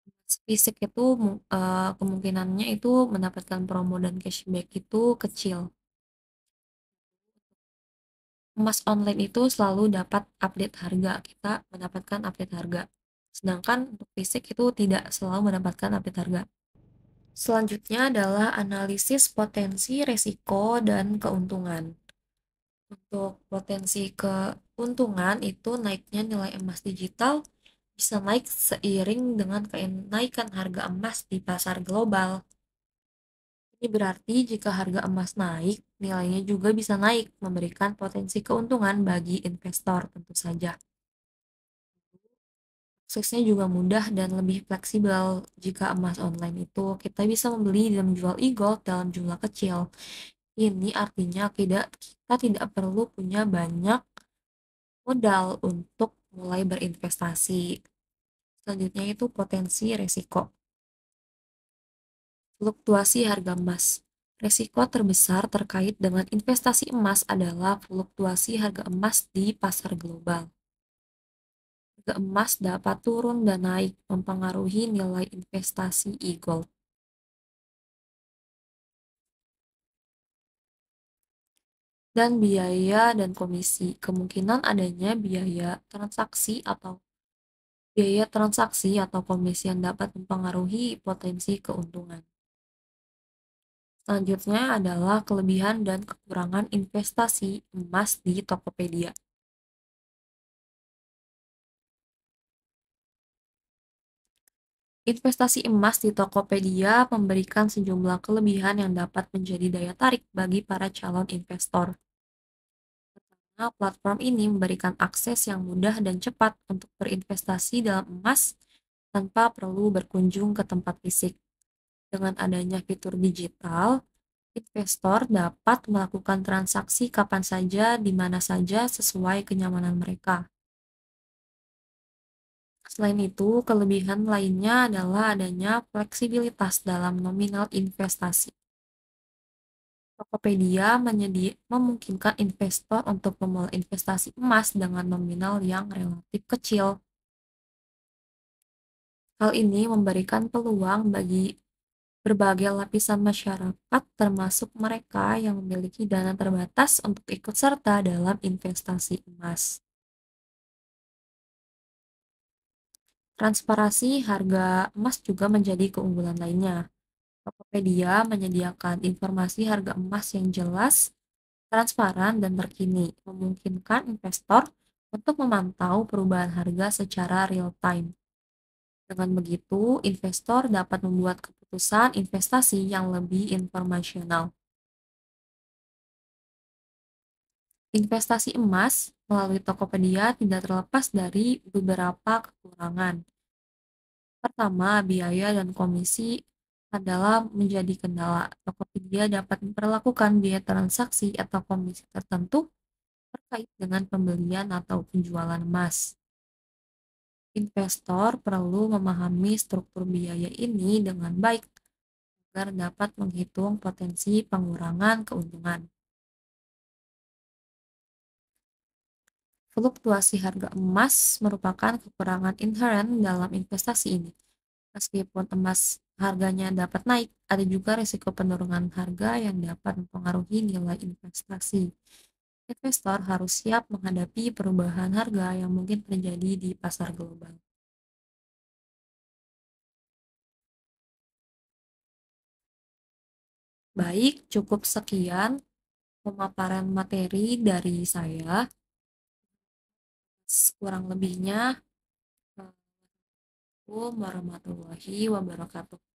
emas fisik itu kemungkinannya itu mendapatkan promo dan cashback itu kecil. Emas online itu selalu dapat update harga, kita mendapatkan update harga. Sedangkan untuk fisik itu tidak selalu mendapatkan update harga. Selanjutnya adalah analisis potensi, resiko, dan keuntungan. Untuk potensi keuntungan itu naiknya nilai emas digital bisa naik seiring dengan kenaikan harga emas di pasar global. Ini berarti jika harga emas naik, nilainya juga bisa naik, memberikan potensi keuntungan bagi investor tentu saja. Aksesnya juga mudah dan lebih fleksibel. Jika emas online itu kita bisa membeli dan menjual e-gold dalam jumlah kecil. Ini artinya kita tidak perlu punya banyak modal untuk mulai berinvestasi. Selanjutnya itu potensi resiko. Fluktuasi harga emas. Resiko terbesar terkait dengan investasi emas adalah fluktuasi harga emas di pasar global. Harga emas dapat turun dan naik, mempengaruhi nilai investasi e-gold. Dan biaya dan komisi. Kemungkinan adanya biaya transaksi atau komisi yang dapat mempengaruhi potensi keuntungan. Selanjutnya adalah kelebihan dan kekurangan investasi emas di Tokopedia. Investasi emas di Tokopedia memberikan sejumlah kelebihan yang dapat menjadi daya tarik bagi para calon investor. Pertama, platform ini memberikan akses yang mudah dan cepat untuk berinvestasi dalam emas tanpa perlu berkunjung ke tempat fisik. Dengan adanya fitur digital, investor dapat melakukan transaksi kapan saja, di mana saja sesuai kenyamanan mereka. Selain itu, kelebihan lainnya adalah adanya fleksibilitas dalam nominal investasi. Tokopedia memungkinkan investor untuk memulai investasi emas dengan nominal yang relatif kecil. Hal ini memberikan peluang bagi berbagai lapisan masyarakat, termasuk mereka yang memiliki dana terbatas untuk ikut serta dalam investasi emas. Transparansi harga emas juga menjadi keunggulan lainnya. Tokopedia menyediakan informasi harga emas yang jelas, transparan, dan terkini, memungkinkan investor untuk memantau perubahan harga secara real time. Dengan begitu, investor dapat membuat keputusan investasi yang lebih informasional. Investasi emas melalui Tokopedia tidak terlepas dari beberapa kekurangan. Pertama, biaya dan komisi adalah menjadi kendala. Tokopedia dapat memperlakukan biaya transaksi atau komisi tertentu terkait dengan pembelian atau penjualan emas. Investor perlu memahami struktur biaya ini dengan baik agar dapat menghitung potensi pengurangan keuntungan. Fluktuasi harga emas merupakan kekurangan inheren dalam investasi ini. Meskipun emas harganya dapat naik, ada juga risiko penurunan harga yang dapat mempengaruhi nilai investasi. Investor harus siap menghadapi perubahan harga yang mungkin terjadi di pasar global. Baik, cukup sekian pemaparan materi dari saya. Kurang lebihnya, Assalamualaikum warahmatullahi wabarakatuh.